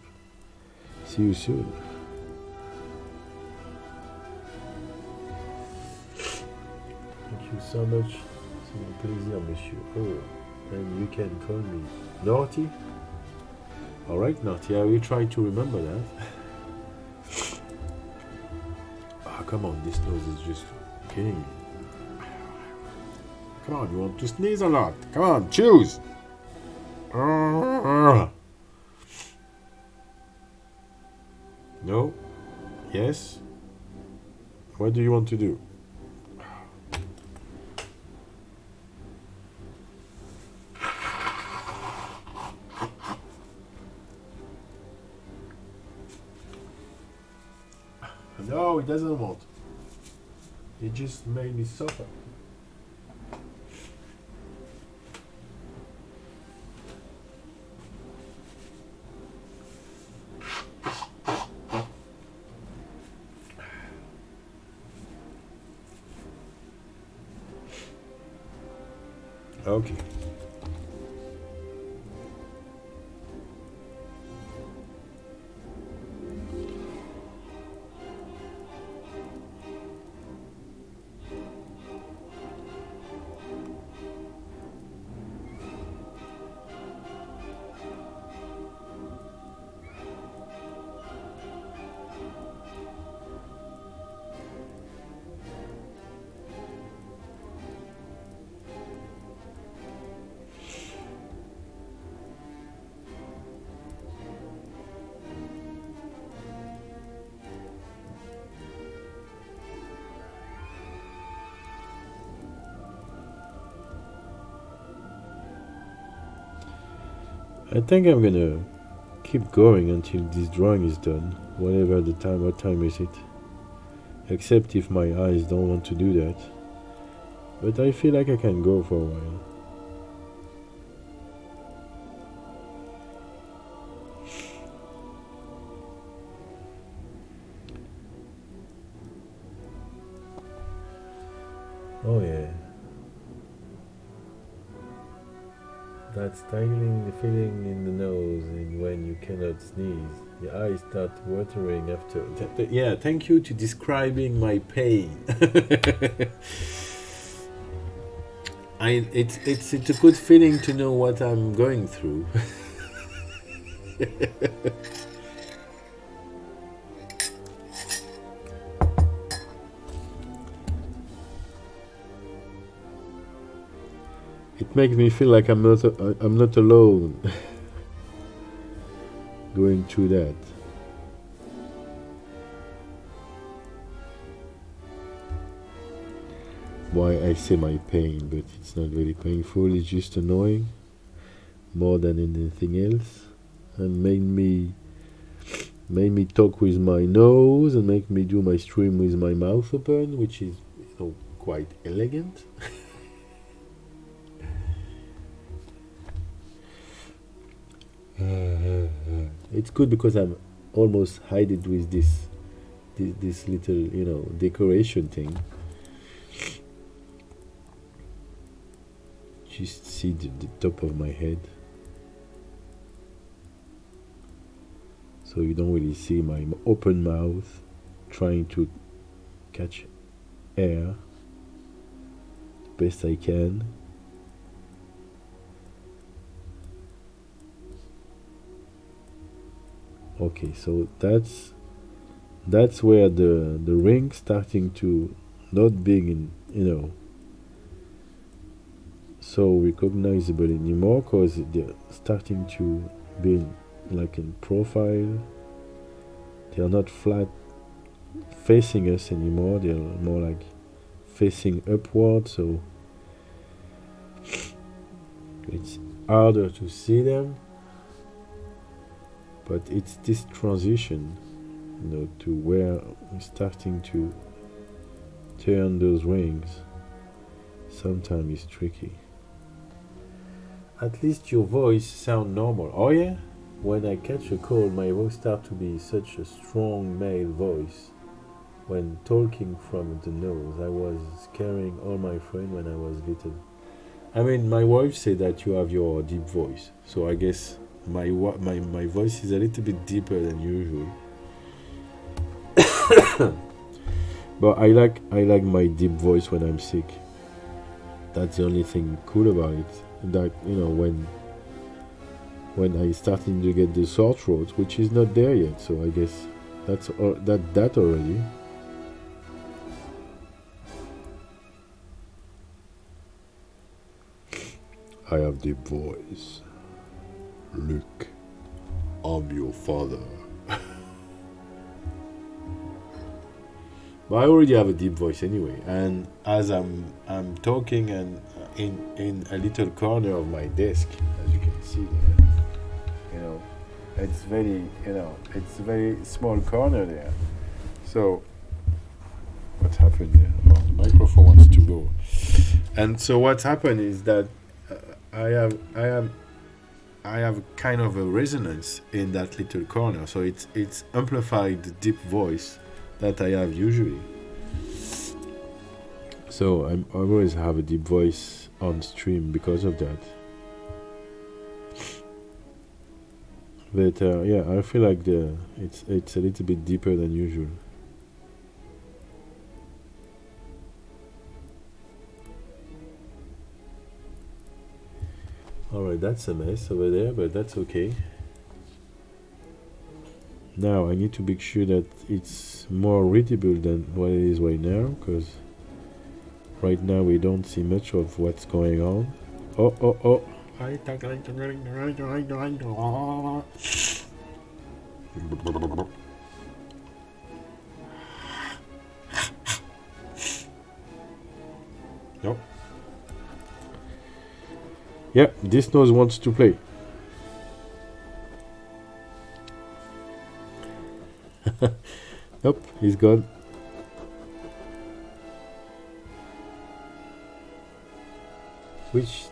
see you soon. Thank you so much. C'est un plaisir, monsieur. Oh, and you can call me Naughty. Alright, Naughty, I will try to remember that. Ah, come on, this nose is just killing me. Come on, you want to sneeze a lot? Come on, choose! No? Yes? What do you want to do? No, he doesn't want. He just made me suffer. Okay. I think I'm gonna keep going until this drawing is done, whatever the time. What time is it? Except if my eyes don't want to do that. But I feel like I can go for a while. Oh yeah. That tingling feeling in the nose and when you cannot sneeze. Your eyes start watering after. Yeah, thank you to describing my pain. It's a good feeling to know what I'm going through. It makes me feel like I'm not alone going through that. Why I say my pain, but it's not really painful, it's just annoying more than anything else, and made me talk with my nose and make me do my stream with my mouth open, which is, you know, quite elegant. It's good because I'm almost hiding with this little, you know, decoration thing. Just see the top of my head, so you don't really see my open mouth trying to catch air the best I can. Okay, so that's where the ring starting to not being in, you know, so recognizable anymore, because they're starting to be like in profile. They are not flat facing us anymore, they're more like facing upward, so it's harder to see them. But it's this transition, you know, to where we're starting to turn those rings. Sometimes it's tricky. At least your voice sound normal. Oh yeah? When I catch a cold, my voice start to be such a strong male voice. When talking from the nose, I was scaring all my friends when I was little. I mean, my wife said that you have your deep voice, so I guess my voice is a little bit deeper than usual. But I like my deep voice when I'm sick. That's the only thing cool about it. That, you know, when I starting to get the sore throat, which is not there yet, so I guess that's that already. I have deep voice. Look, I'm your father. But I already have a deep voice anyway, and as I'm talking and in a little corner of my desk, as you can see there, you know, it's very, you know, it's a very small corner there. So what happened there? Oh, the microphone wants to go. And so what's happened is that I have kind of a resonance in that little corner, so it's amplified the deep voice that I have usually. So I always have a deep voice on stream because of that. But yeah, I feel like it's a little bit deeper than usual. Alright, that's a mess over there, but that's okay. Now I need to make sure that it's more readable than what it is right now, because right now we don't see much of what's going on. Oh. Nope. Yeah, this nose wants to play. Nope, he's gone. Which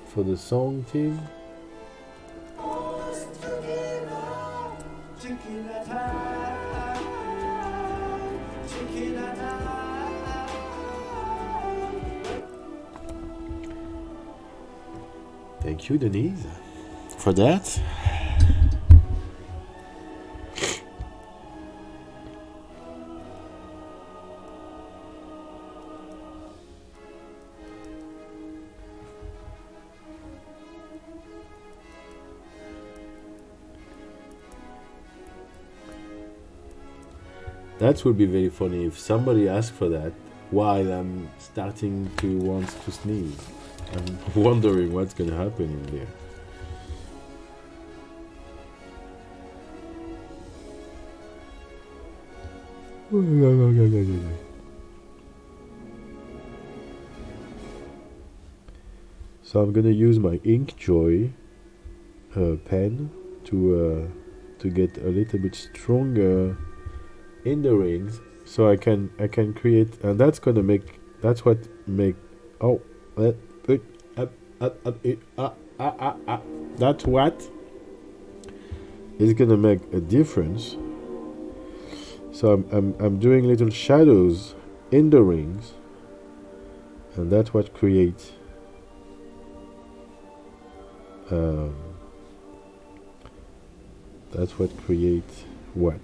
for the song team? Thank you, Denise, for that. That would be very funny if somebody asked for that while I'm starting to want to sneeze. I'm wondering what's gonna happen in there. So I'm gonna use my Inkjoy pen to get a little bit stronger in the rings, so I can create, and that's gonna make That's what make. Oh, that's what is gonna make a difference. So I'm doing little shadows in the rings, and that's what creates that's what creates what?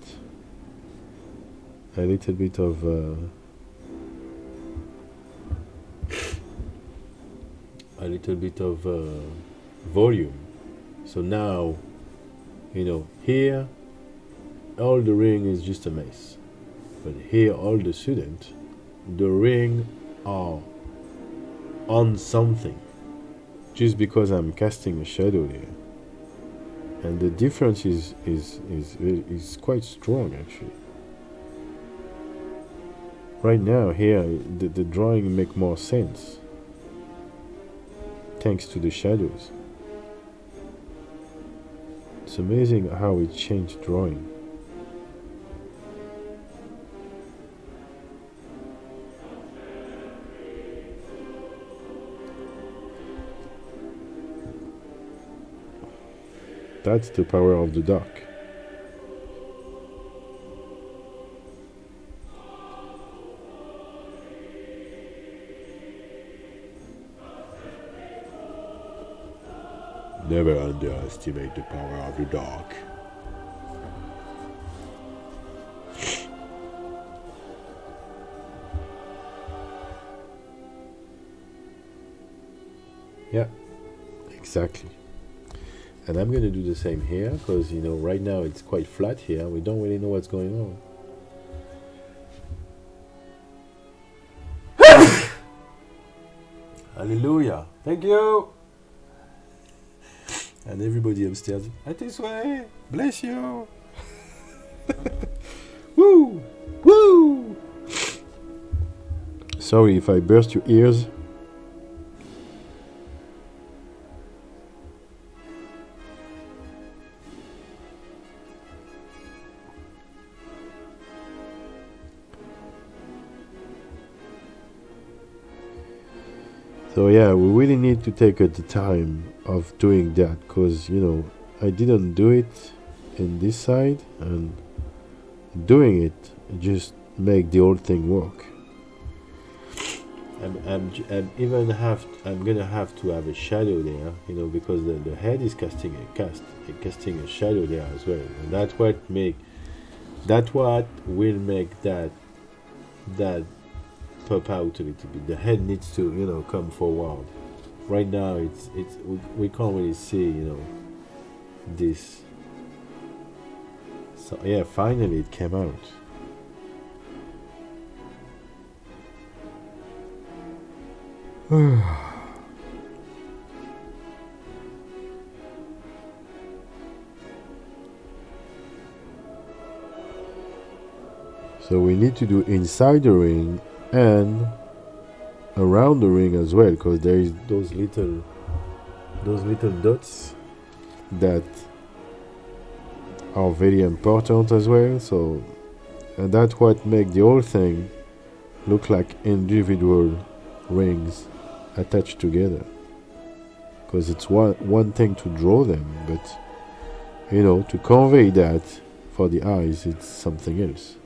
A little bit of volume. So now, here all the ring is just a mess, but here all the student, the ring are on something, just because I'm casting a shadow there, and the difference is quite strong actually. Right now here the drawing make more sense thanks to the shadows. It's amazing how it changed drawing. That's the power of the dark. Never underestimate the power of the dark. Yeah, exactly. And I'm going to do the same here, because right now it's quite flat here. We don't really know what's going on. Hallelujah. Thank you. And everybody upstairs, this way. Bless you. Woo! Woo! Sorry if I burst your ears. So yeah, we really need to take the time of doing that, because I didn't do it in this side, and doing it just make the whole thing work. I'm gonna have to have a shadow there, because the head is casting a shadow there as well, and that's what will make that pop out a little bit. The head needs to come forward. Right now we can't really see this. So yeah, finally it came out. So we need to do inside the ring and around the ring as well, because there is those little dots that are very important as well. So, and that's what make the whole thing look like individual rings attached together, because it's one thing to draw them, but to convey that for the eyes, it's something else.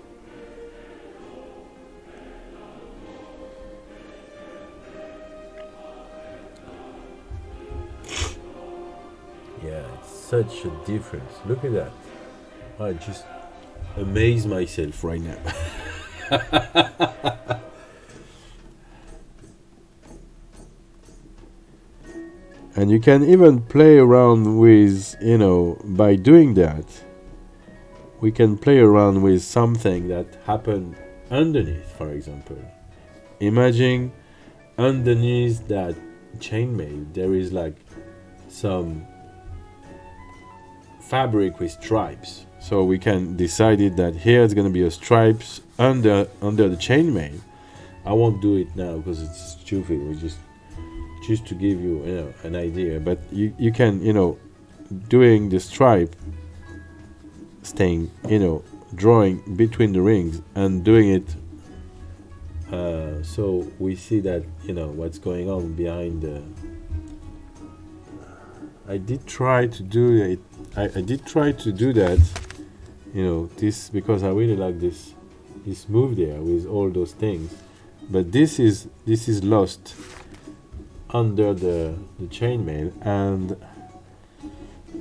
Yeah, it's such a difference. Look at that. I just amaze myself right now. And you can even play around with, by doing that, we can play around with something that happened underneath, for example. Imagine underneath that chainmail, there is like some fabric with stripes. So we can decide it that here it's going to be a stripes under the chainmail. I won't do it now because it's stupid. We just to give you, an idea. But you can, doing the stripe, staying, drawing between the rings and doing it So we see that, you know, what's going on behind the. I did try to do it. I did try to do that, you know, this, because I really like this move there with all those things, but this is lost under the chainmail, and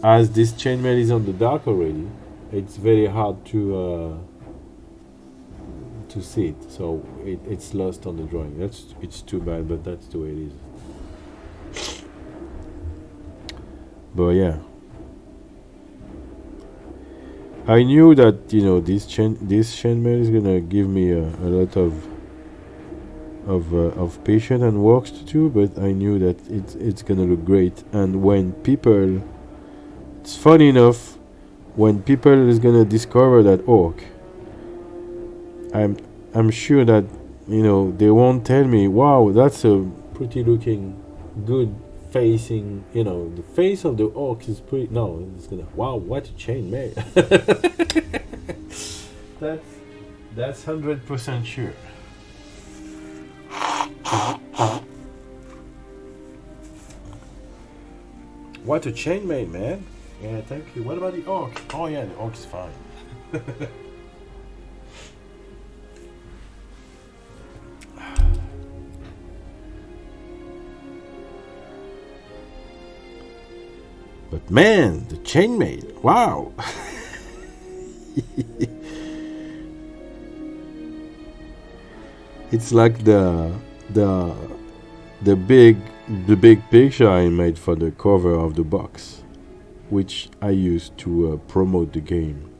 as this chainmail is on the dark already, it's very hard to see it, so it's lost on the drawing. It's too bad, but that's the way it is. But yeah, I knew that, you know, this chainmail is gonna give me a lot of patience and works to do, but I knew that it's gonna look great. And when people, it's funny enough, when people is gonna discover that orc, I'm sure that, you know, they won't tell me, wow, that's a pretty looking good facing, you know, the face of the orc is pretty. No, it's gonna, wow, what a chainmail. That's 100% sure. What a chainmail, man. Yeah, thank you. What about the orc? Oh yeah, the orc is fine. But man, the chainmail, wow. It's like the big picture I made for the cover of the box, which I used to promote the game.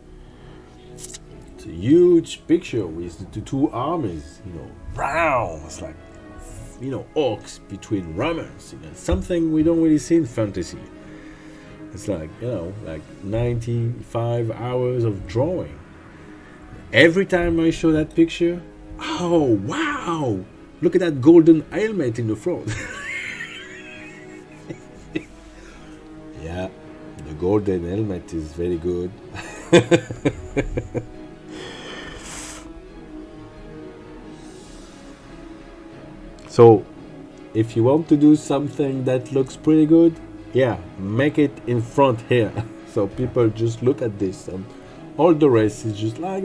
It's a huge picture with the two armies, you know, brown. It's like, you know, orcs between Romans, you know, something we don't really see in fantasy. It's like, you know, like 95 hours of drawing. Every time I show that picture, oh wow, look at that golden helmet in the front. Yeah, the golden helmet is very good. So if you want to do something that looks pretty good, yeah, make it in front here. So people just look at this, and all the rest is just like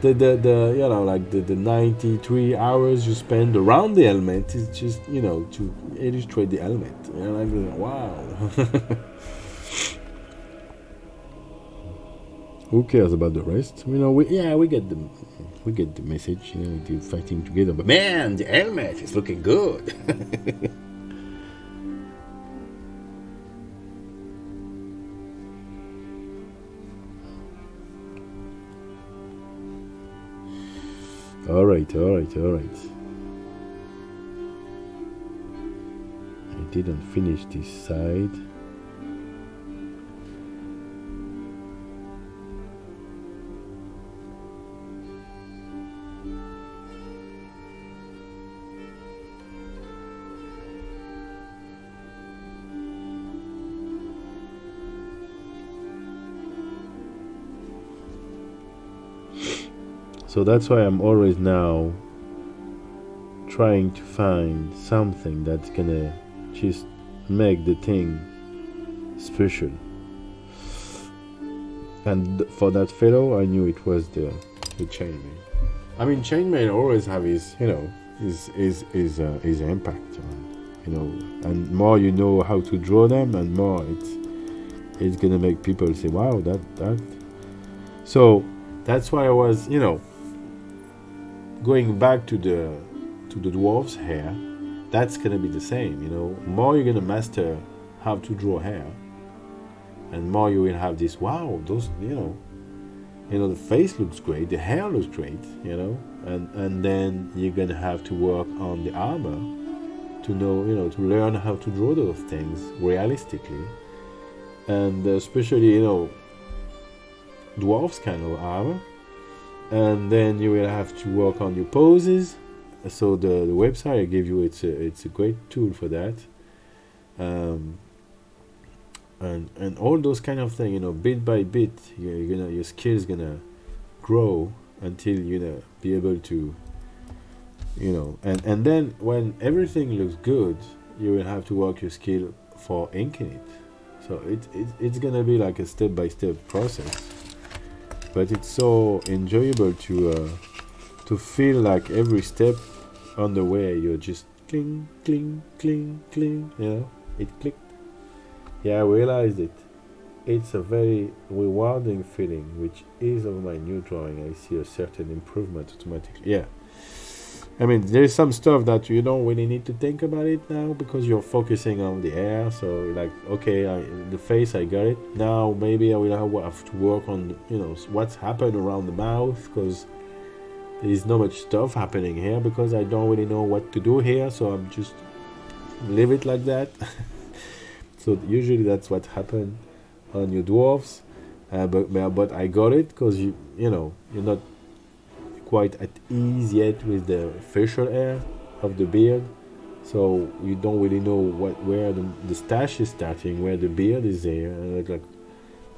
the you know, like the 93 hours you spend around the helmet is just, you know, to illustrate the helmet. You know, like, wow. Who cares about the rest? You know, we get the message. You know, we're fighting together. But man, the helmet is looking good. All right. I didn't finish this side. So that's why I'm always now trying to find something that's gonna just make the thing special. And for that fellow, I knew it was the chainmail. I mean, chainmail always have his, you know, his impact, you know. And more you know how to draw them, and more it's gonna make people say, wow, that. So that's why I was, you know, going back to the dwarves hair. That's gonna be the same, you know. More you're gonna master how to draw hair, and more you will have this, wow, those, you know, the face looks great, the hair looks great, you know, and then you're gonna have to work on the armor to know, you know, to learn how to draw those things realistically, and especially, you know, dwarves kind of armor. And then you will have to work on your poses. So the website I gave you, it's a great tool for that. And all those kind of things, you know, bit by bit, your skills gonna grow until you're gonna be able to you know. And then when everything looks good, you will have to work your skill for inking it. So it's gonna be like a step-by-step process, but it's so enjoyable to feel like every step on the way you're just cling cling cling cling, you know. It clicked. Yeah, I realized it. It's a very rewarding feeling, which is of my new drawing. I see a certain improvement automatically. Yeah, I mean, there's some stuff that you don't really need to think about it now because you're focusing on the air. So, like, okay, the face, I got it. Now, maybe I will have to work on, you know, what's happened around the mouth because there's not much stuff happening here because I don't really know what to do here. So I'm just leave it like that. So usually that's what happened on your dwarfs. But I got it because you know, you're not quite at ease yet with the facial hair of the beard, so you don't really know where the stash is starting, where the beard is there, and like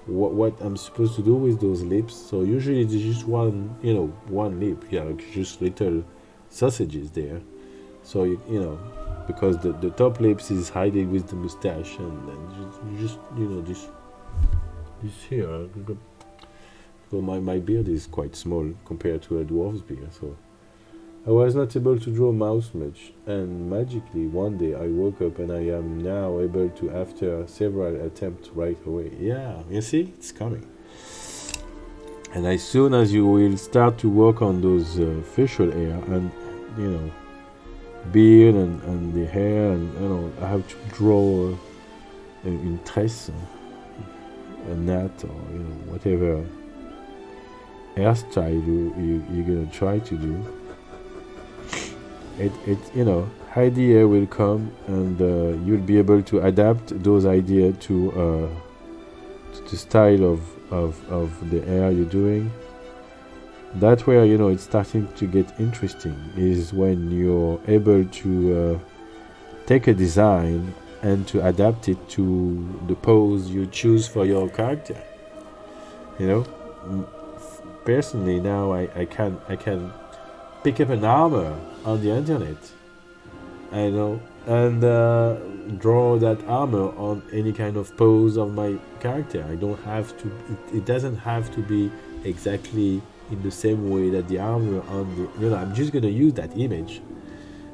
what I'm supposed to do with those lips. So usually it's just one, you know, one lip, yeah, like just little sausages there. So you know, because the top lips is hiding with the mustache, and then just you know, this here. So my beard is quite small compared to a dwarf's beard, so I was not able to draw mouse much, and magically one day I woke up and I am now able to, after several attempts, right away. Yeah, you see, it's coming. And as soon as you will start to work on those facial hair and, you know, beard and the hair, and, you know, I have to draw une tresse, a knot, or, you know, whatever hairstyle you're gonna try to do. It you know, idea will come, and you'll be able to adapt those ideas to the style of the hair you're doing. That's where, you know, it's starting to get interesting, is when you're able to take a design and to adapt it to the pose you choose for your character. You know, personally now I can pick up an armor on the internet, I know, and draw that armor on any kind of pose of my character. I don't have to. It doesn't have to be exactly in the same way that the armor on the. You know, I'm just gonna use that image.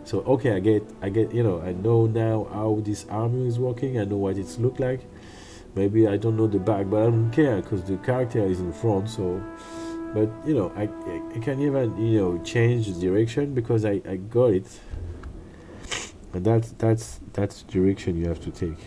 So okay, I get. You know, I know now how this armor is working. I know what it's look like. Maybe I don't know the back, but I don't care because the character is in front. So, but you know, I can even, you know, change the direction because I got it. And that's the direction you have to take.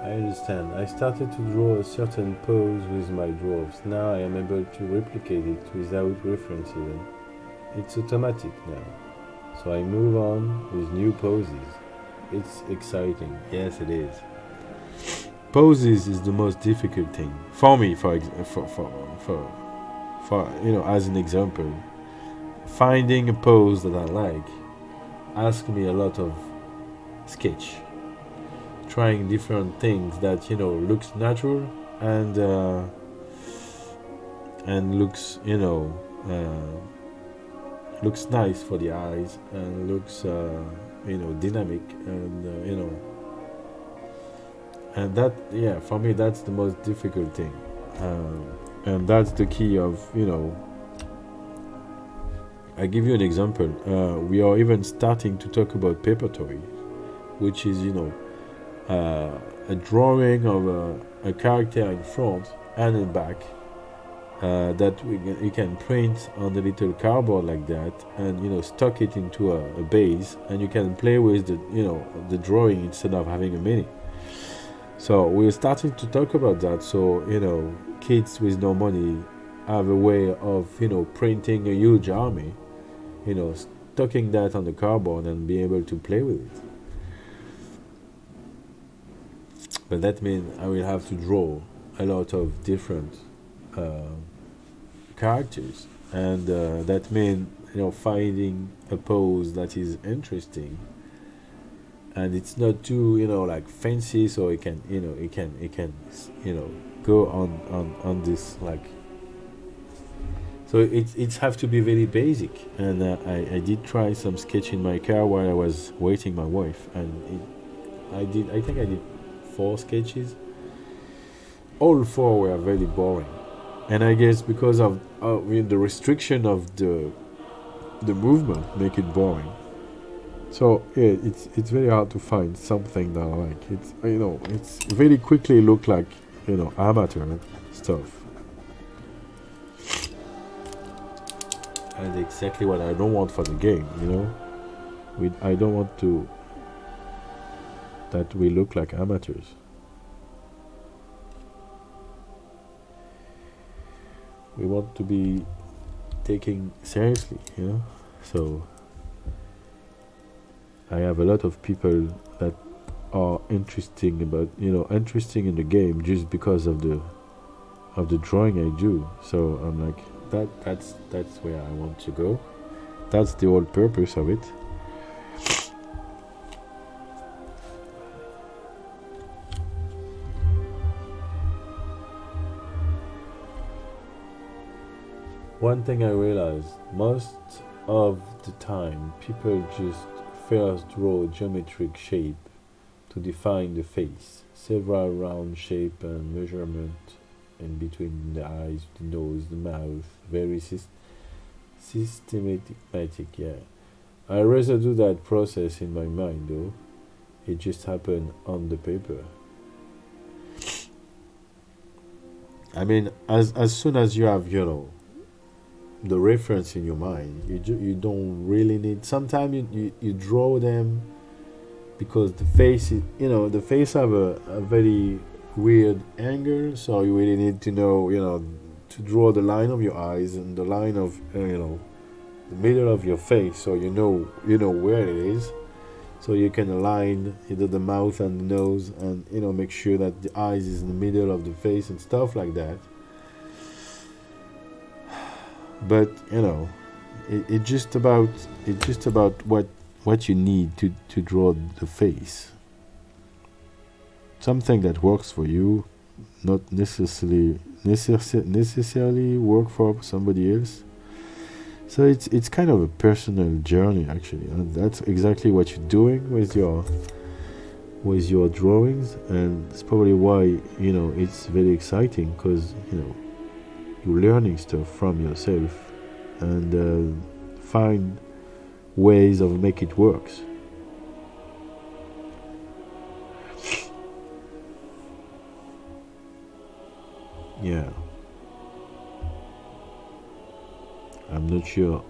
I understand. I started to draw a certain pose with my dwarfs. Now I am able to replicate it without reference even. It's automatic now. So I move on with new poses. It's exciting. Yes, it is. Poses is the most difficult thing for me. For you know, as an example, finding a pose that I like asks me a lot of sketch. Trying different things that, you know, looks natural and looks, you know, looks nice for the eyes and looks you know, dynamic, and you know, and that, yeah, for me that's the most difficult thing, and that's the key of, you know. I give you an example. We are even starting to talk about paper toy, which is, you know, a drawing of a character in front and in back, that you can print on the little cardboard like that, and stuck it into a base, and you can play with the drawing instead of having a mini. So we're starting to talk about that. So kids with no money have a way of printing a huge army, stocking that on the cardboard and be able to play with it. But that means I will have to draw a lot of different characters, and that means finding a pose that is interesting, and it's not too like fancy, so it can go on this like. So it's have to be very basic, and I did try some sketch in my car while I was waiting my wife, and I think I did 4 sketches. All 4 were very boring, and I guess because of the restriction of the movement make it boring. So yeah, it's very hard to find something that I like. It's it's very quickly look like amateur stuff, and exactly what I don't want for the game. I don't want to that we look like amateurs. We want to be taken seriously, So I have a lot of people that are interesting in the game just because of the drawing I do. So I'm like that's where I want to go. That's the whole purpose of it. One thing I realized, most of the time people just first draw geometric shape to define the face, several round shape and measurement in between the eyes, the nose, the mouth, very systematic, yeah. I rather do that process in my mind though. It just happened on the paper. I mean, as soon as you have, the reference in your mind, you don't really need. Sometimes you draw them because the face is, the face have a very weird angle, so you really need to know, to draw the line of your eyes and the line of the middle of your face, so you know where it is, so you can align either the mouth and the nose, and make sure that the eyes is in the middle of the face and stuff like that. But it's just about what you need to draw the face. Something that works for you, not necessarily work for somebody else. So it's kind of a personal journey actually, and that's exactly what you're doing with your drawings, and it's probably why it's very exciting, because you're learning stuff from yourself and find ways of make it works. Yeah. I'm not sure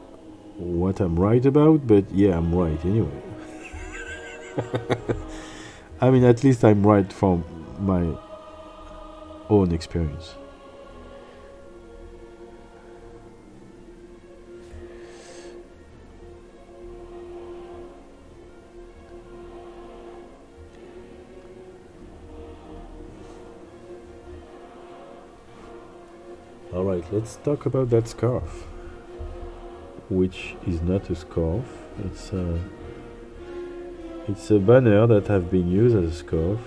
what I'm right about, but yeah, I'm right anyway. I mean, at least I'm right from my own experience. Alright, let's talk about that scarf, which is not a scarf. It's a banner that have been used as a scarf.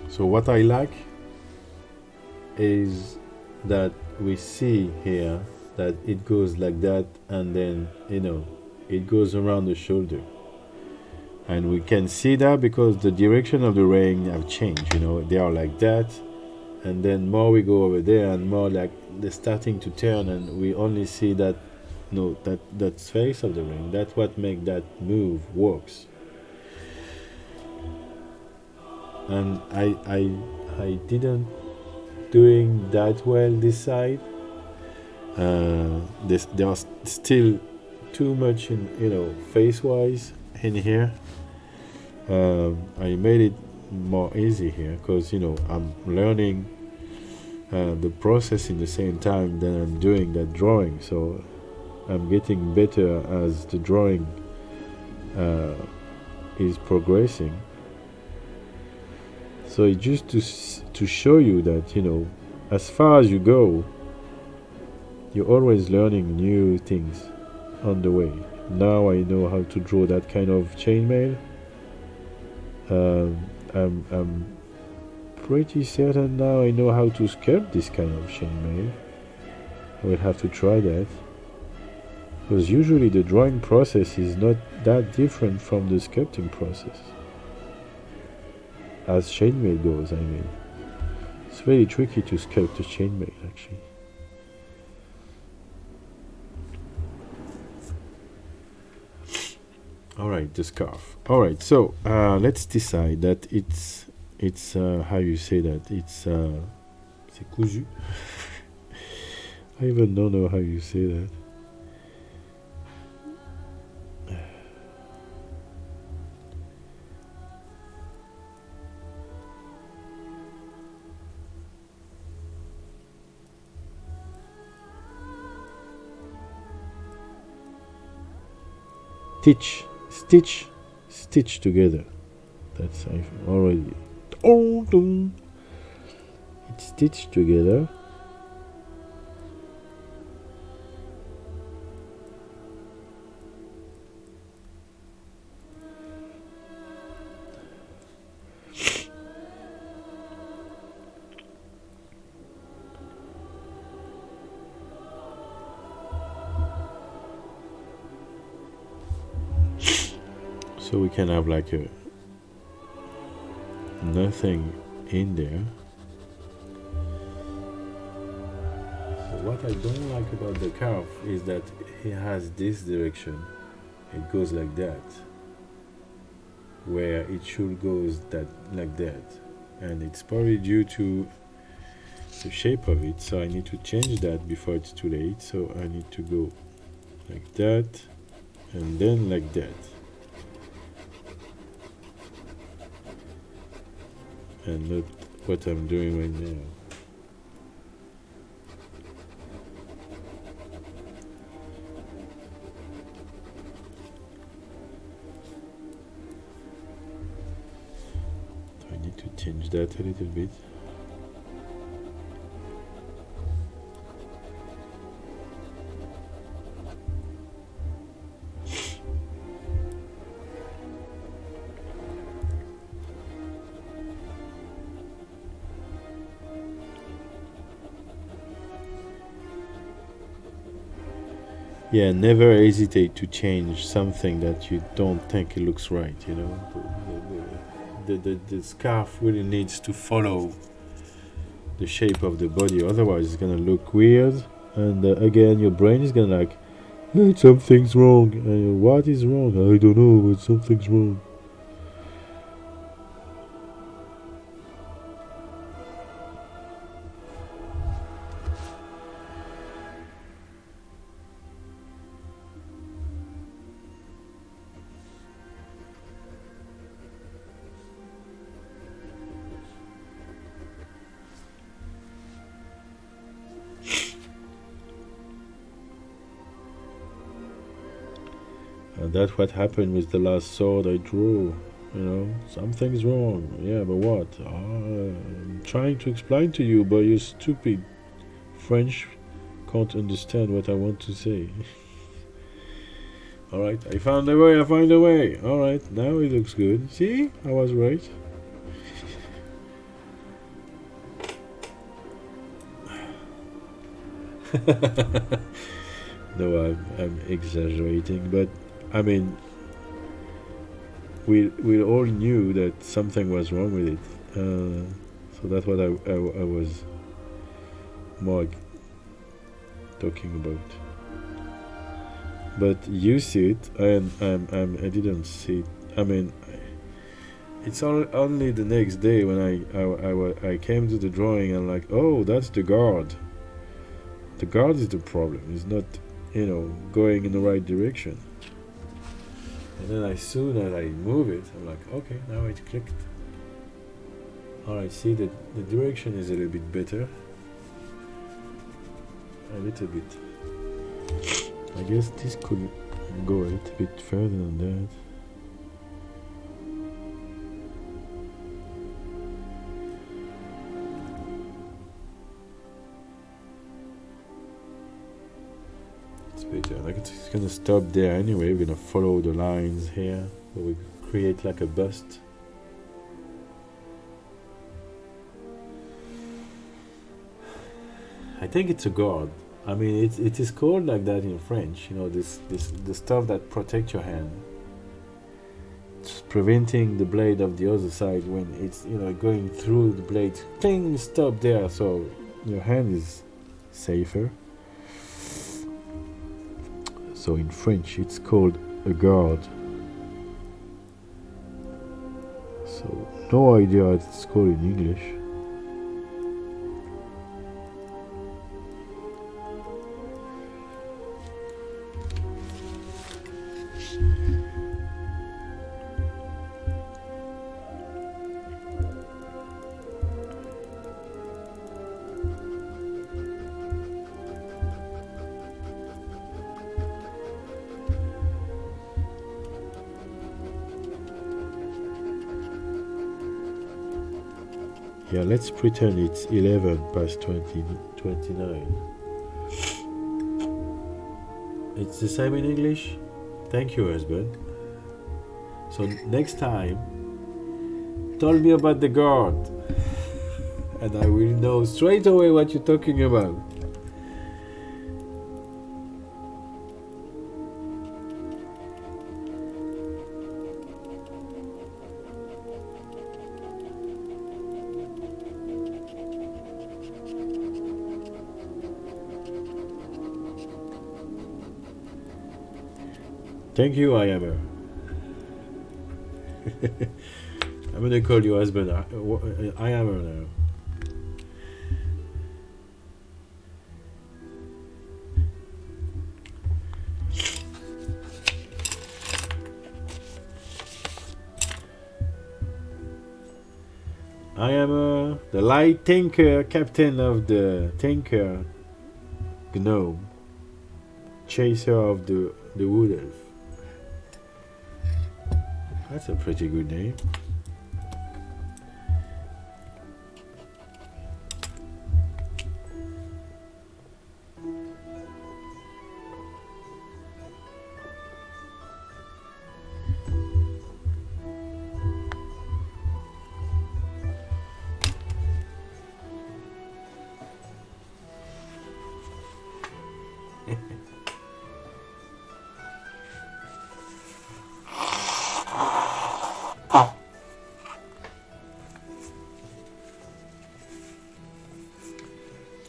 So what I like is that we see here, that it goes like that, and then, you know, it goes around the shoulder. And we can see that because the direction of the ring have changed, you know, they are like that, and then more we go over there and more like they're starting to turn, and we only see that, no, that face of the ring. That's what make that move works. And I didn't doing that well this side. There are still too much in, you know, face wise in here. I made it more easy here because, you know, I'm learning the process in the same time that I'm doing that drawing, so I'm getting better as the drawing is progressing. So it's just to show you that, you know, as far as you go, you're always learning new things on the way. Now I know how to draw that kind of chainmail. I'm pretty certain now I know how to sculpt this kind of chainmail. I will have to try that, because usually the drawing process is not that different from the sculpting process. As chainmail goes, I mean. It's very tricky to sculpt a chainmail, actually. Alright, the scarf. Alright, so let's decide that it's how you say that, c'est cousu. I even don't know how you say that. Stitch together. That's I've already. It's stitched together. So we can have like a nothing in there. So what I don't like about the calf is that he has this direction. It goes like that, where it should go that like that, and it's probably due to the shape of it. So I need to change that before it's too late. So I need to go like that, and then like that. And look what I'm doing right now. So I need to change that a little bit. Yeah, never hesitate to change something that you don't think it looks right, you know. The scarf really needs to follow the shape of the body, otherwise it's gonna look weird, and again your brain is gonna like, hey, something's wrong. What is wrong? I don't know, but something's wrong. And that's what happened with the last sword I drew. You know, something's wrong. Yeah, but what? I'm trying to explain to you, but you stupid French can't understand what I want to say. Alright, I found a way, Alright, now it looks good. See? I was right. No, I'm exaggerating, but I mean, we all knew that something was wrong with it. So that's what I was more talking about. But you see it, and I didn't see it. I mean, it's only the next day when I came to the drawing and like, oh, that's the guard. The guard is the problem. It's not, going in the right direction. And then as soon as I move it, I'm like, okay, now it clicked. Alright, see the direction is a little bit better. A little bit. I guess this could go a little bit further than that. It's better. Like it's gonna stop there anyway. We're gonna follow the lines here. So we create like a bust. I think it's a guard. I mean, it is called like that in French. The stuff that protects your hand. It's preventing the blade of the other side when it's going through the blade. Cling, stop there, so your hand is safer. So in French, it's called a guard. So no idea what it's called in English. Yeah, let's pretend it's 11 past 29. It's the same in English? Thank you, husband. So next time, tell me about the guard. And I will know straight away what you're talking about. Thank you, I am. I'm gonna call you husband. I am now. I am the light tinker, captain of the tinker gnome, chaser of the wood elf. That's a pretty good name.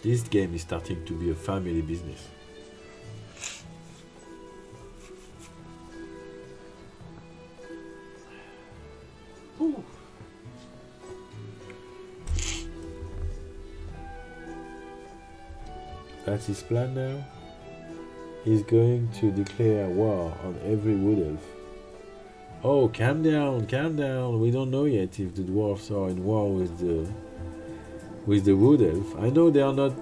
This game is starting to be a family business. Ooh. That's his plan now. He's going to declare war on every wood elf. Oh, calm down, calm down. We don't know yet if the dwarves are in war with the wood elf. I know they are not,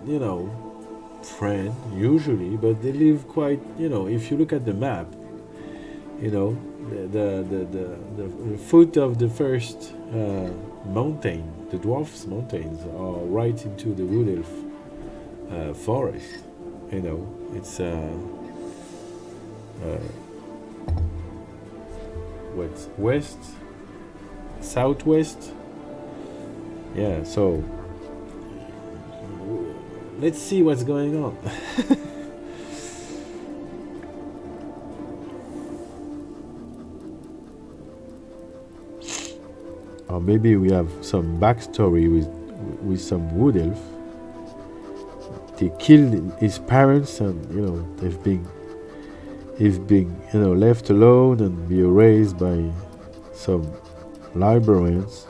friends usually, but they live quite, if you look at the map, the foot of the first mountain, the dwarfs mountains, are right into the wood elf forest. It's west, southwest. Yeah, so Let's see what's going on. Or maybe we have some backstory with some wood elf. They killed his parents, and he's been left alone and be raised by some librarians.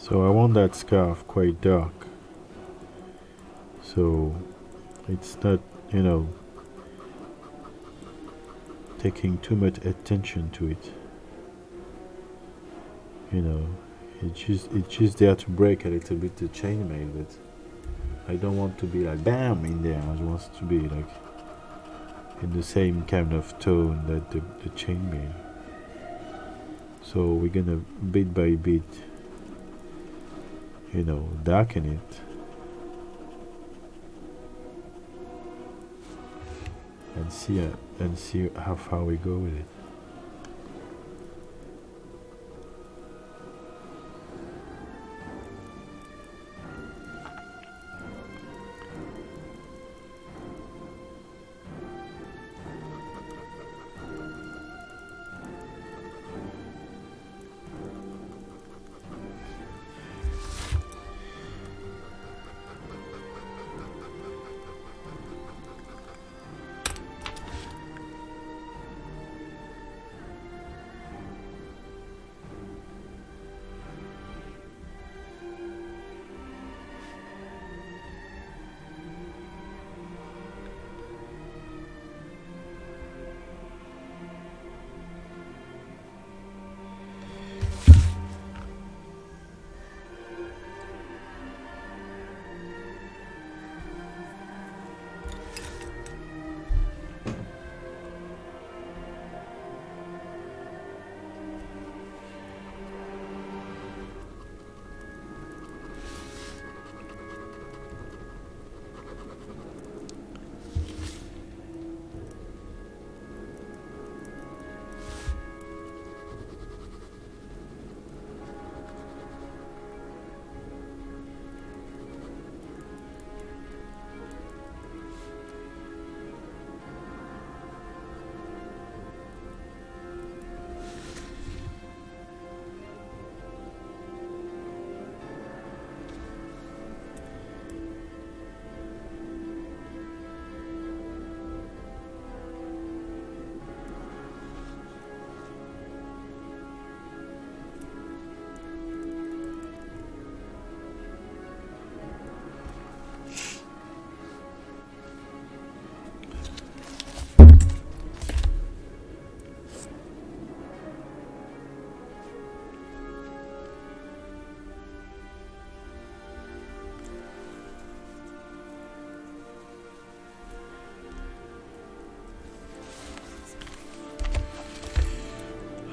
So I want that scarf quite dark, so it's not, you know, taking too much attention to it. You know, it's just there to break a little bit the chainmail, but I don't want to be like bam in there. I want it to be like in the same kind of tone that the chainmail. So we're gonna bit by bit, you know, darken it and see how far we go with it.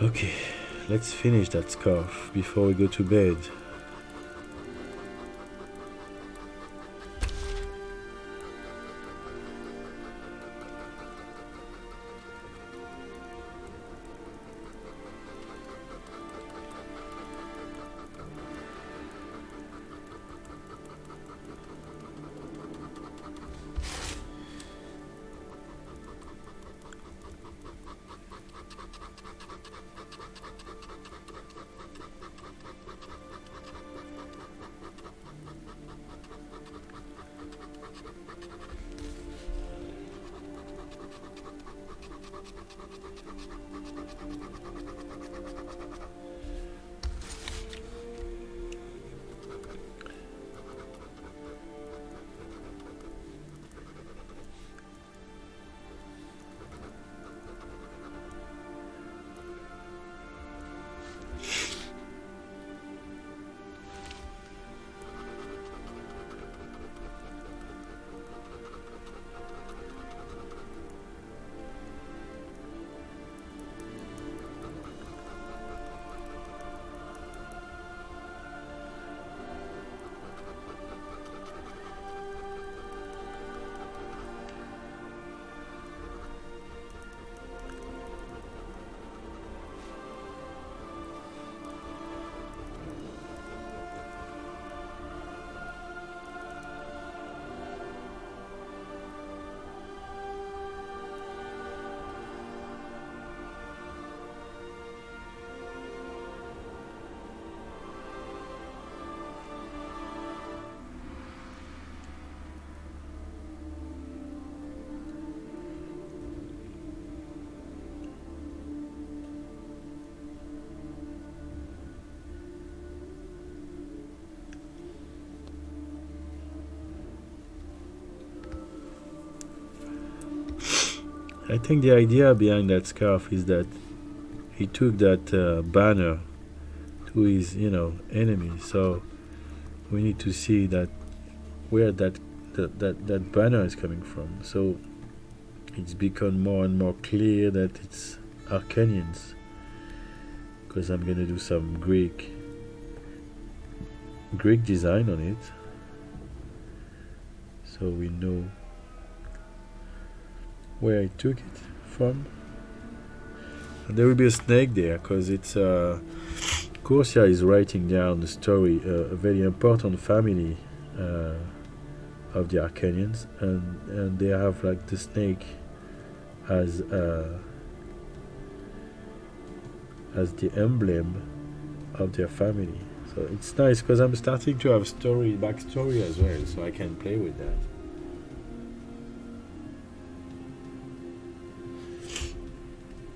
Okay, let's finish that scarf before we go to bed. I think the idea behind that scarf is that he took that banner to his, enemy. So we need to see that where that banner is coming from. So it's become more and more clear that it's Arcanians, because I'm gonna do some Greek design on it, so we know where I took it from. And there will be a snake there, because it's Corsia is writing down the story, a very important family of the Arcanians, and they have like the snake as the emblem of their family. So it's nice because I'm starting to have backstory as well, so I can play with that.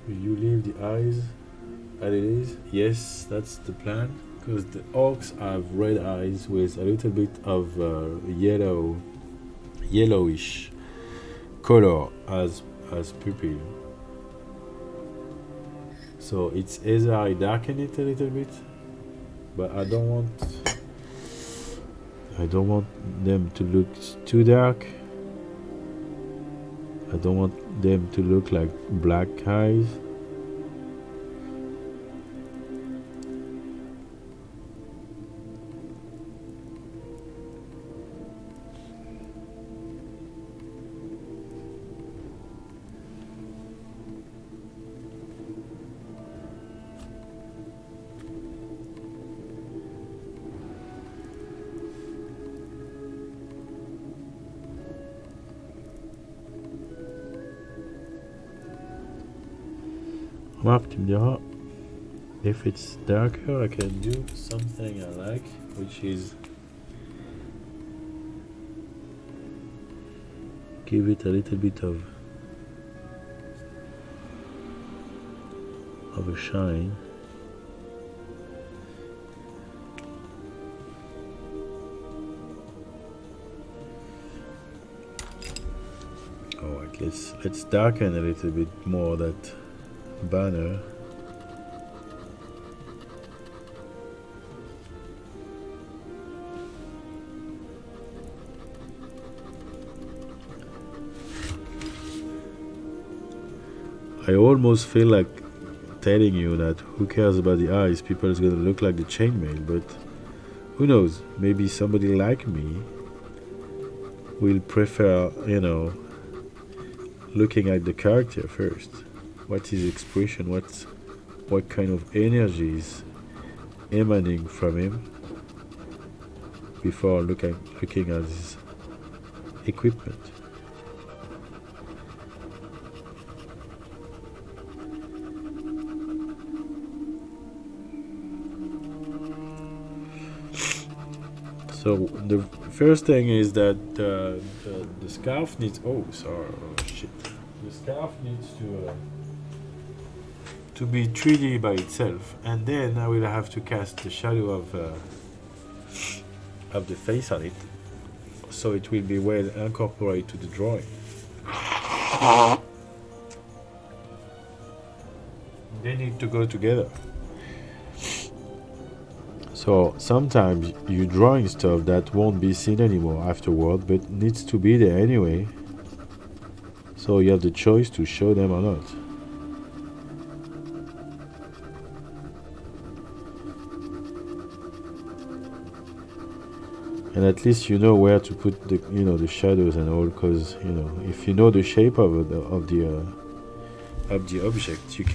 Will you leave the eyes as it is? Yes, that's the plan, because the orcs have red eyes with a little bit of yellowish color as pupil. So it's either I darken it a little bit, but I don't want them to look too dark. I don't want them to look like black eyes. Mark, tu me diras, if it's darker I can do something I like, which is give it a little bit of a shine. Alright, let's darken a little bit more that banner. I almost feel like telling you that who cares about the eyes, people is gonna look like the chainmail, but who knows, maybe somebody like me will prefer, looking at the character first. What's his expression, what kind of energy is emanating from him before looking at his equipment. So the first thing is that the scarf needs. Oh, sorry. Oh shit. The scarf needs to be 3D by itself, and then I will have to cast the shadow of the face on it, so it will be well incorporated to the drawing. They need to go together. So sometimes you're drawing stuff that won't be seen anymore afterward, but needs to be there anyway. So you have the choice to show them or not. And at least you know where to put the the shadows and all, because if you know the shape of the object, you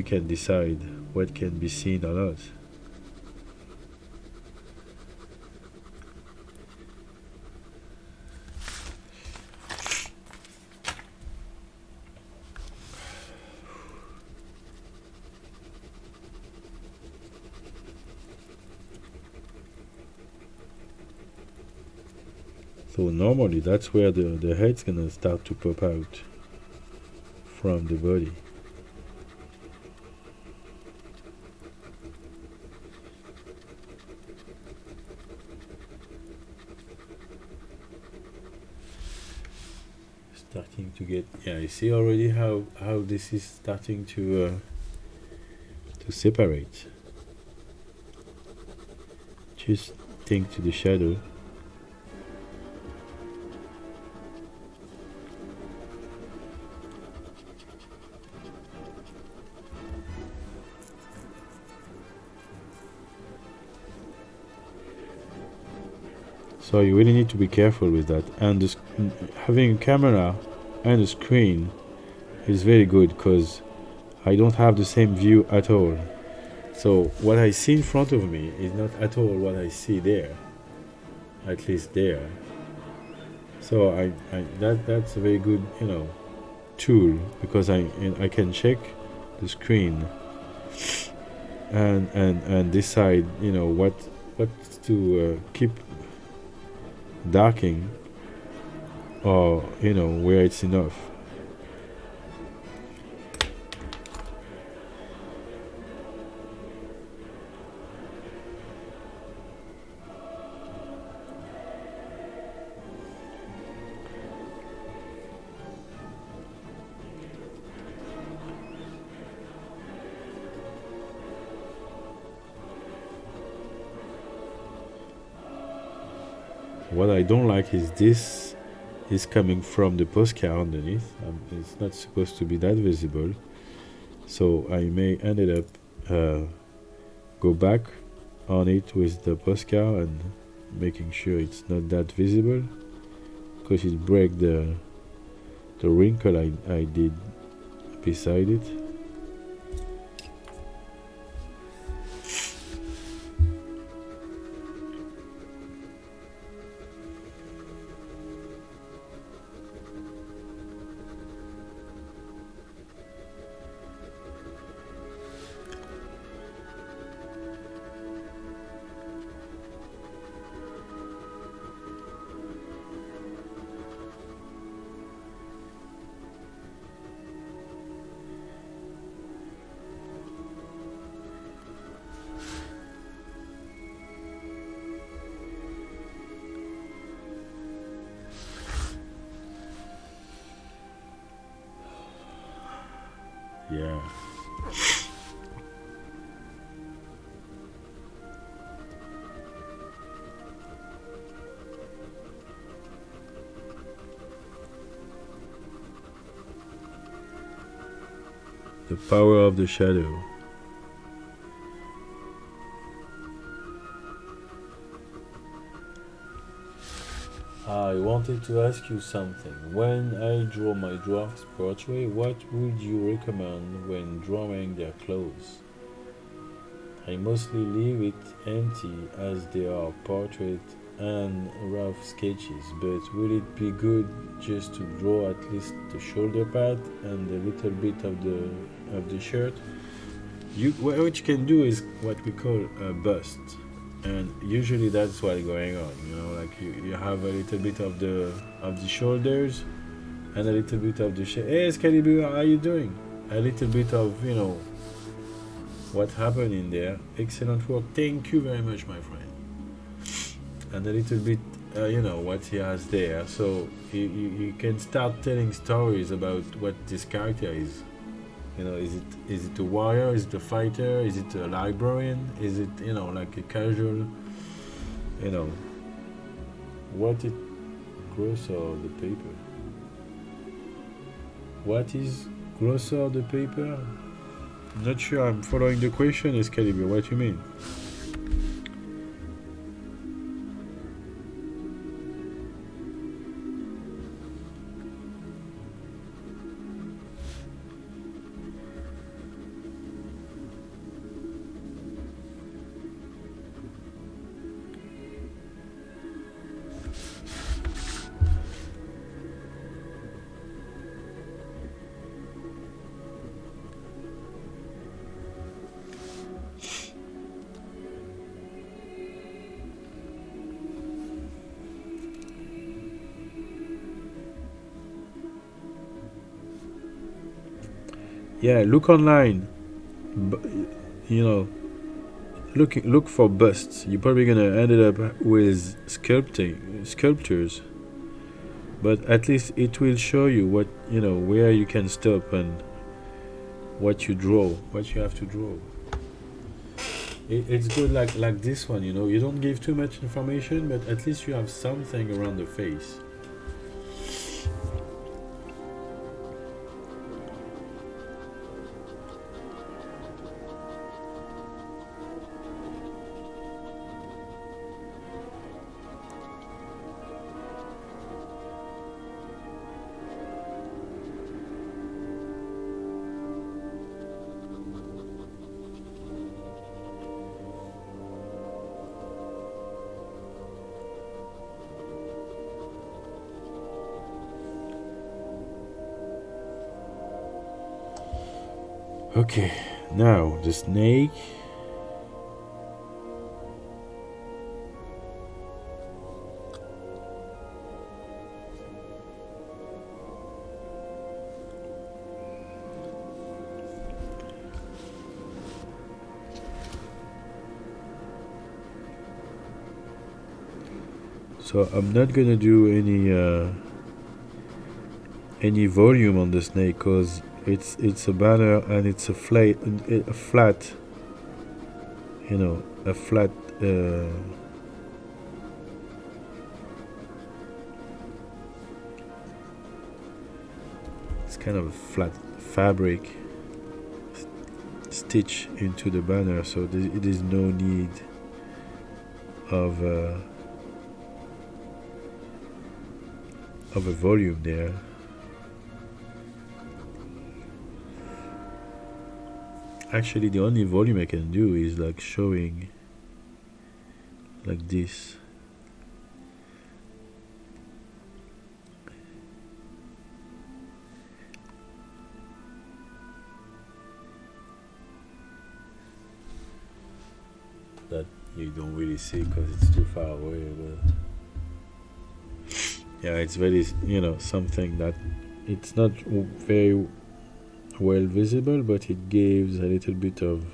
can decide what can be seen or not. So normally that's where the head's gonna start to pop out from the body. starting to get, yeah, you see already how this is starting to separate. Just think to the shadow. So you really need to be careful with that. And having a camera and a screen is very good, because I don't have the same view at all. So what I see in front of me is not at all what I see there, at least there. So that's a very good, tool, because I can check the screen and decide, what to keep darking, or where it's enough. What I don't like is this is coming from the postcard underneath. It's not supposed to be that visible, so I may end up go back on it with the postcard and making sure it's not that visible, because it breaks the wrinkle I did beside it. Yeah. The power of the shadow. I wanted to ask you something. When I draw my dwarf's portrait, what would you recommend when drawing their clothes? I mostly leave it empty as they are portraits and rough sketches, but would it be good just to draw at least the shoulder pad and a little bit of the shirt? What you can do is what we call a bust. And usually that's what's going on, like you have a little bit of the shoulders and a little bit of the hey Excalibur, how are you doing? A little bit of what happened in there. Excellent work, thank you very much, my friend. And a little bit what he has there, so you can start telling stories about what this character is. Is it a warrior? Is it a fighter? Is it a librarian? Is it like a casual? What is grosser of the paper? What is grosser of the paper? I'm not sure I'm following the question, Excalibur. What do you mean? Yeah, look online. Look for busts. You're probably gonna end up with sculptures but at least it will show you what, where you can stop and what you draw, what you have to draw. It's good like this one, you don't give too much information, but at least you have something around the face. Okay, now the snake. So I'm not gonna do any volume on the snake because it's a banner and it's a flat, a flat. It's kind of a flat fabric stitch into the banner, so it is no need of a volume there. Actually, the only volume I can do is like showing like this. That you don't really see because it's too far away, but yeah, it's very, something that it's not very well visible, but it gives a little bit of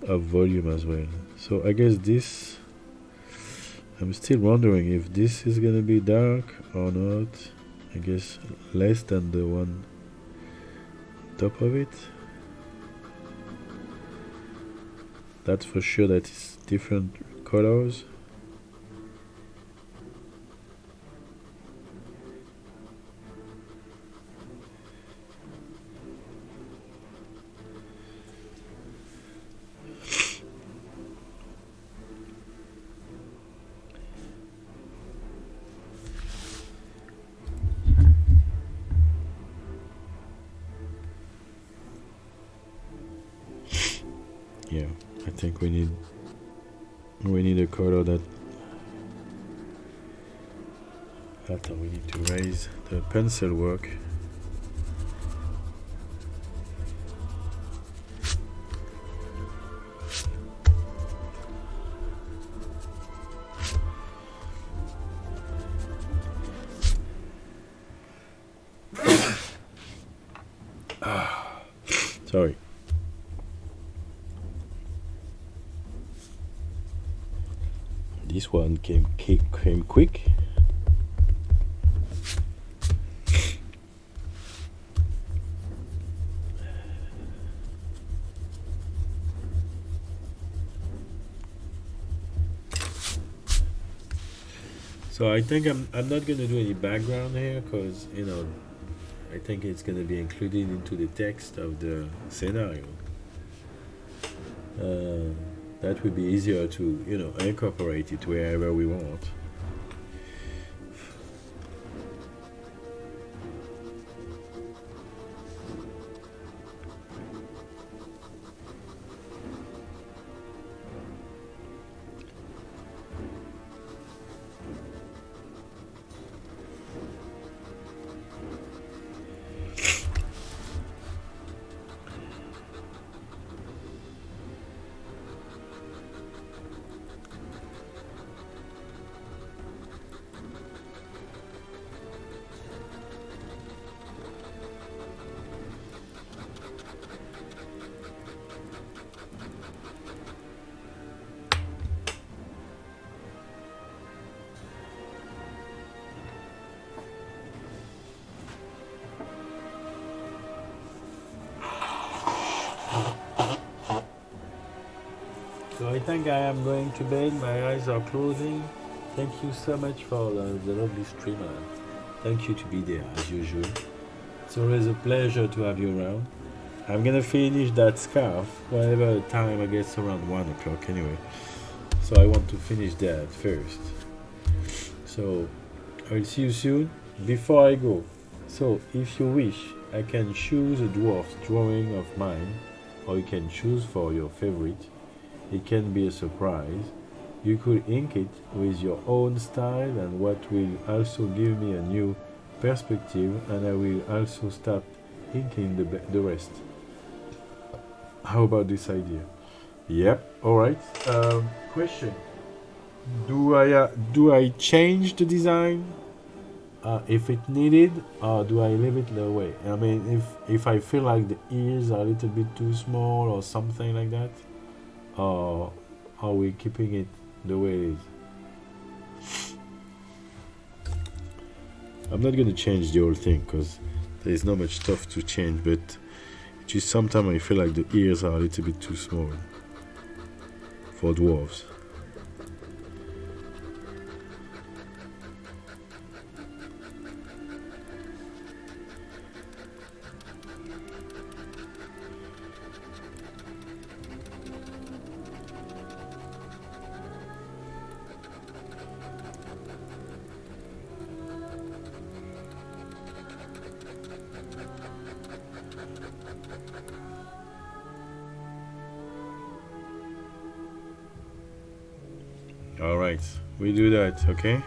volume as well. So I guess this, I'm still wondering if this is gonna be dark or not. I guess less than the one top of it. That's for sure that it's different colors. Yeah, I think we need a color that we need to raise the pencil work. Sorry. This one came quick. So I think I'm not gonna do any background here because I think it's gonna be included into the text of the scenario. That would be easier to incorporate it wherever we want. So I think I am going to bed. My eyes are closing. Thank you so much for the lovely streamer. Thank you to be there as usual. It's always a pleasure to have you around. I'm gonna finish that scarf whatever time I guess around 1 o'clock anyway. So I want to finish that first. So I'll see you soon. Before I go, so if you wish, I can choose a dwarf's drawing of mine, or you can choose for your favorite. It can be a surprise. You could ink it with your own style, and what will also give me a new perspective, and I will also start inking the rest. How about this idea? Yep. All right. Question: do I change the design if it needed, or do I leave it the way? I mean, if I feel like the ears are a little bit too small or something like that, or are we keeping it the way it is? I'm not gonna change the whole thing because there's not much stuff to change, but just sometimes I feel like the ears are a little bit too small for dwarves. Alright, we do that, okay?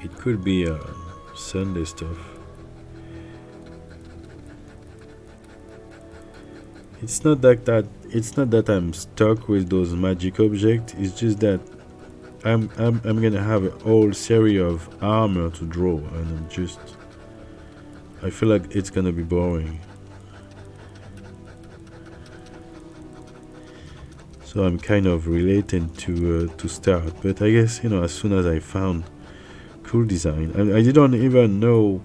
It could be Sunday stuff. It's not that I'm stuck with those magic objects, it's just that I'm gonna have a whole series of armor to draw, and I feel like it's gonna be boring. So I'm kind of reluctant to start, but I guess, as soon as I found cool design, I didn't even know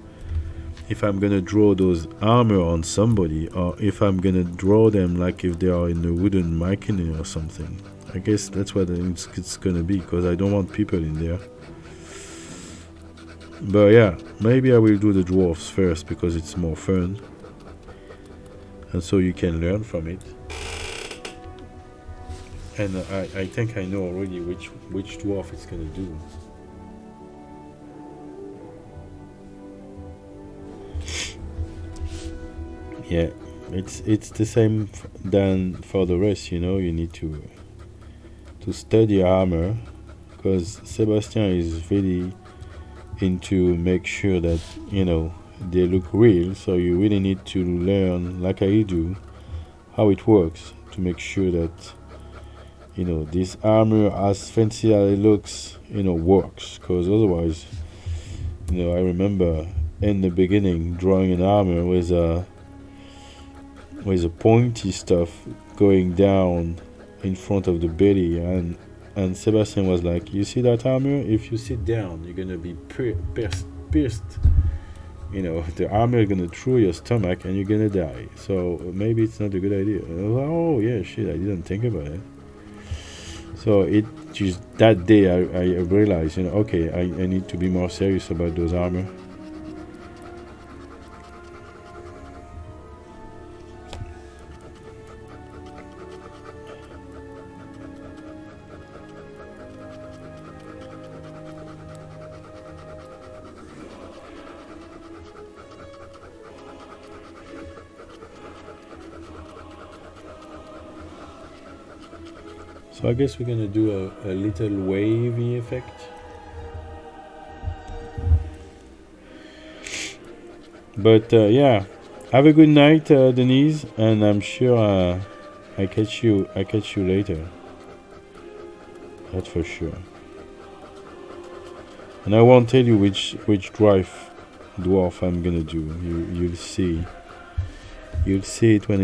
if I'm gonna draw those armor on somebody, or if I'm gonna draw them like if they are in a wooden machine or something. I guess that's what it's gonna be, because I don't want people in there. But yeah, maybe I will do the dwarfs first because it's more fun, and so you can learn from it. And I think I know already which dwarf it's gonna do. Yeah, it's the same than for the rest. You need to study armor, because Sebastian is really into make sure that they look real. So you really need to learn, like I do, how it works to make sure that this armor, as fancy as it looks, works. Because otherwise, I remember in the beginning drawing an armor with a pointy stuff going down in front of the belly, and Sebastian was like, "You see that armor? If you sit down, you're gonna be pierced. The armor is gonna through your stomach, and you're gonna die. So maybe it's not a good idea." Oh yeah, shit! I didn't think about it. So it just that day I realized, okay, I need to be more serious about those armor. So I guess we're gonna do a little wavy effect. But yeah, have a good night, Denise, and I'm sure I catch you later. That's for sure. And I won't tell you which dwarf I'm gonna do. You'll see. You'll see it when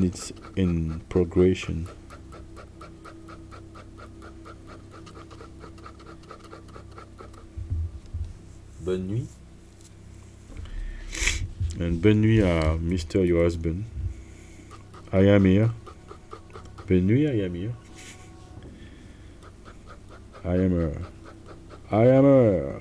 it's in progression. Bonne nuit. And bonne nuit à Mr. Your husband. I am here. Bonne nuit, I am here. I am here. I am here.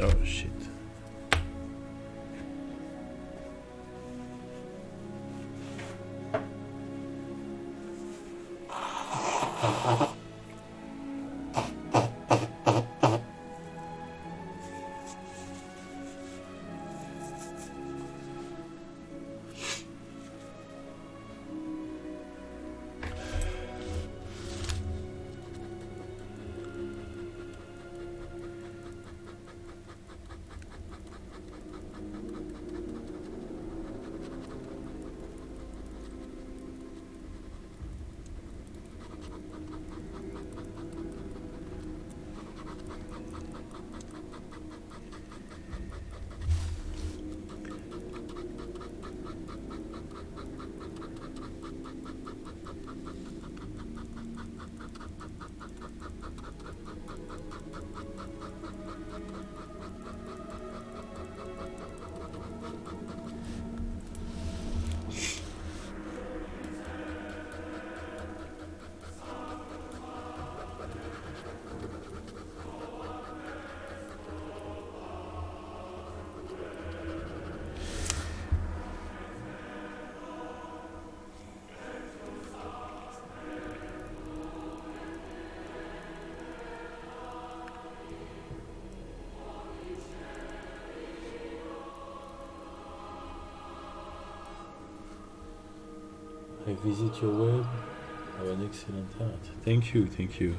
Oh shit. I visit your web. Have an excellent heart. Thank you, thank you.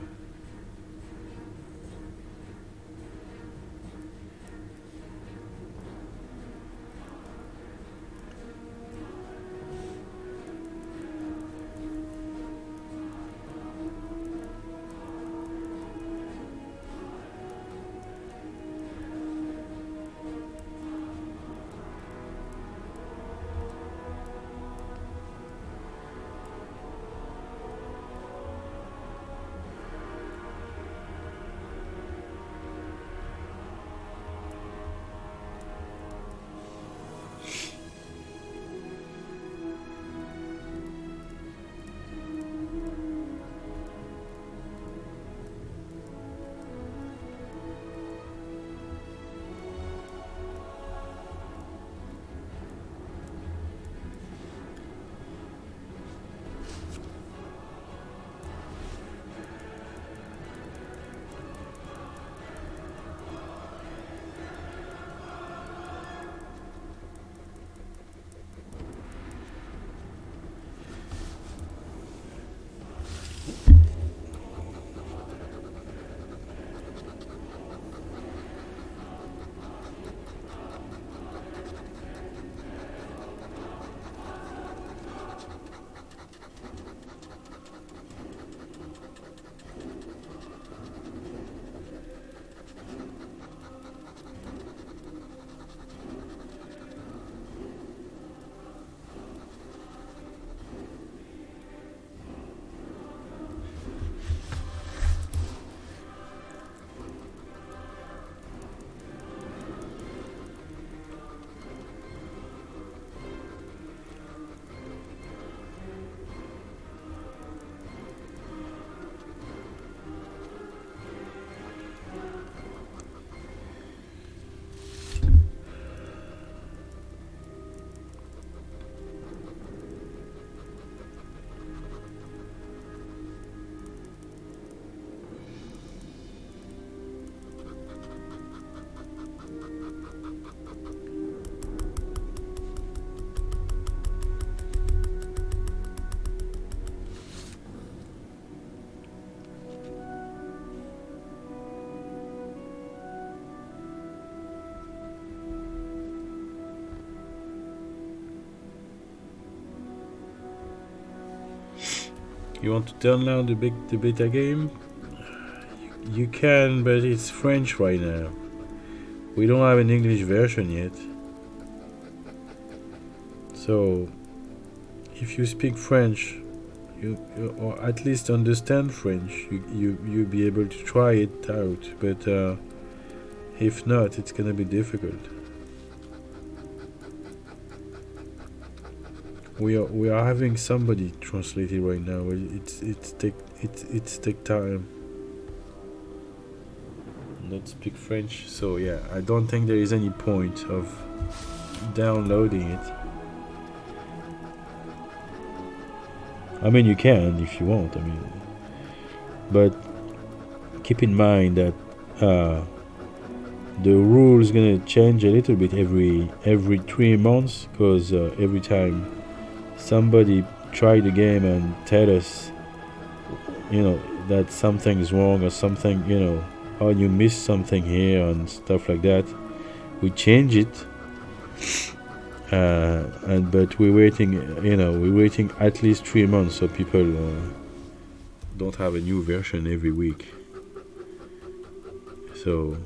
You want to turn down the beta game? You can, but it's French right now. We don't have an English version yet. So, if you speak French, you or at least understand French, you'll be able to try it out. But if not, it's gonna be difficult. We are having somebody translate it right now. It's take time. not speak French, so yeah, I don't think there is any point of downloading it. I mean, you can if you want, I mean, but keep in mind that the rules gonna change a little bit every 3 months, because every time somebody try the game and tell us, that something is wrong or something, oh, you missed something here and stuff like that, we change it. But we're waiting at least 3 months, so people don't have a new version every week. So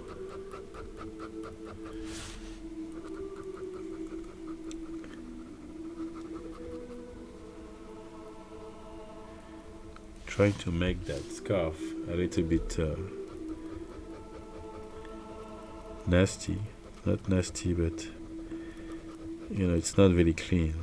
trying to make that scarf a little bit nasty, not nasty, but it's not very clean.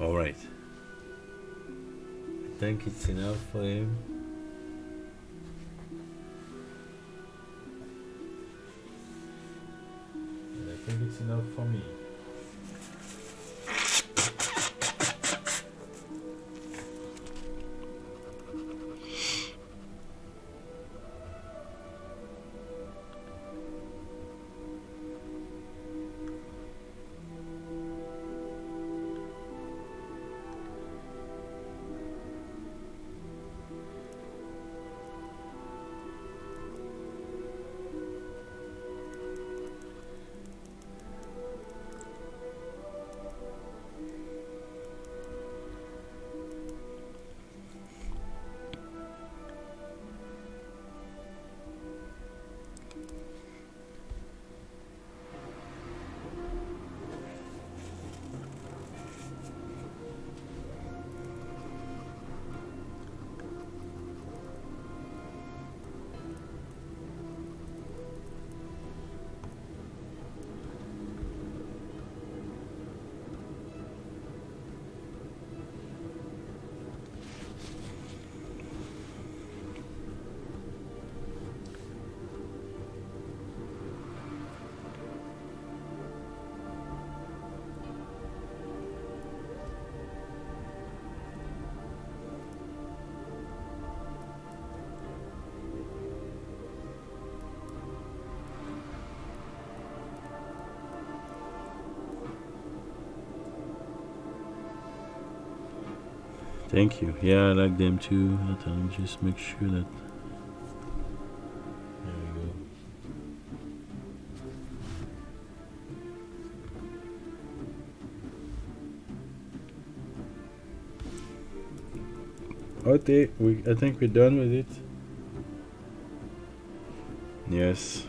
All right. I think it's enough for him. it's enough for me. Thank you. Yeah, I like them too. I'll just make sure that. There we go. Okay, I think we're done with it. Yes.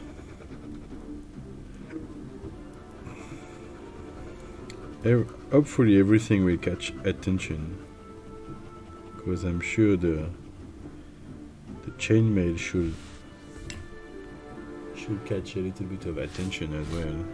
Hopefully everything will catch attention. Because I'm sure the chainmail should catch a little bit of attention as well.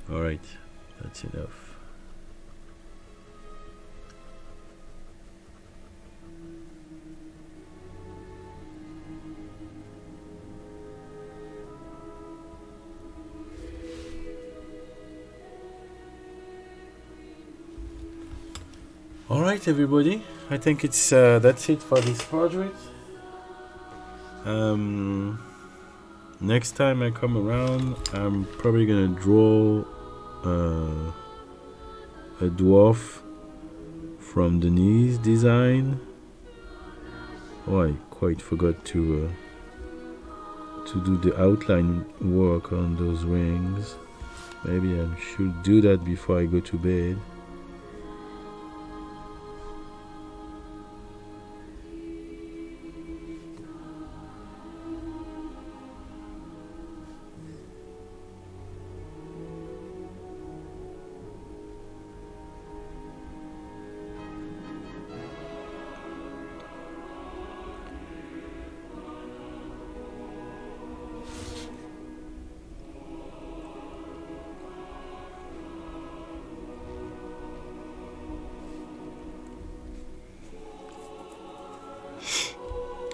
Alright, that's enough. Alright everybody, I think it's that's it for this portrait. Next time I come around, I'm probably gonna draw a dwarf from Denise's design. Oh, I quite forgot to do the outline work on those rings. Maybe I should do that before I go to bed.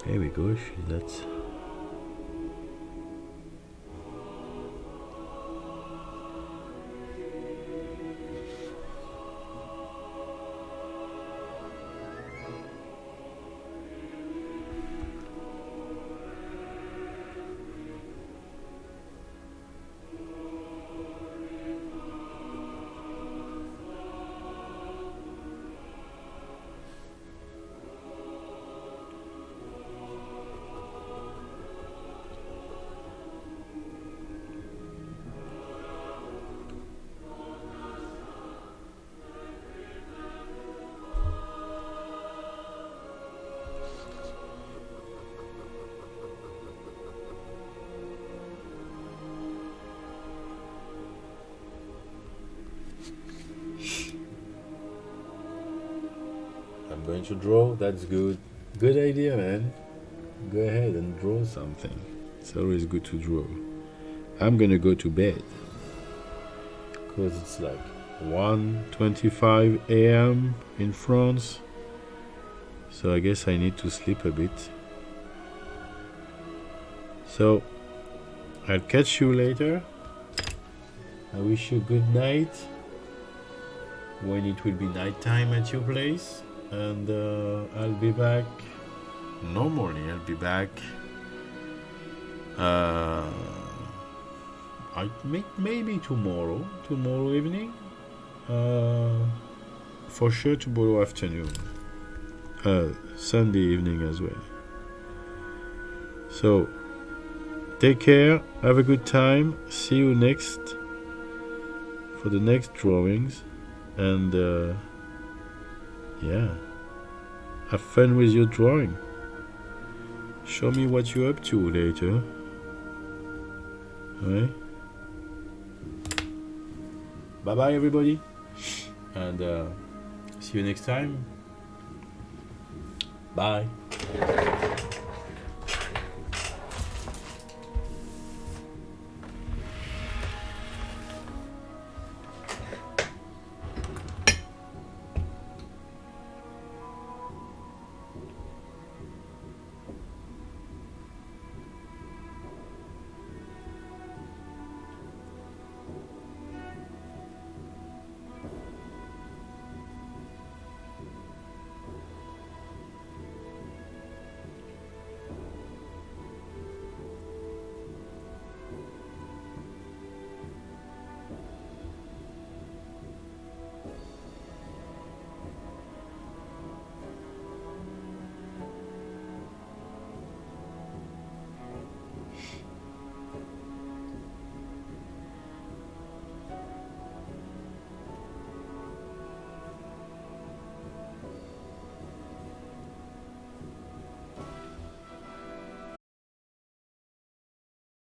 There we go, that's... going to draw. That's good. Good idea, man. Go ahead and draw something. It's always good to draw. I'm gonna go to bed because it's like 1:25 a.m. in France. So I guess I need to sleep a bit. So I'll catch you later. I wish you good night when it will be nighttime at your place, and I'll be back. Normally I'll be back. Maybe tomorrow evening. For sure tomorrow afternoon. Sunday evening as well. So take care, have a good time, see you next for the next drawings, and yeah, have fun with your drawing. Show me what you're up to later. Alright? Bye bye everybody, and see you next time. Bye.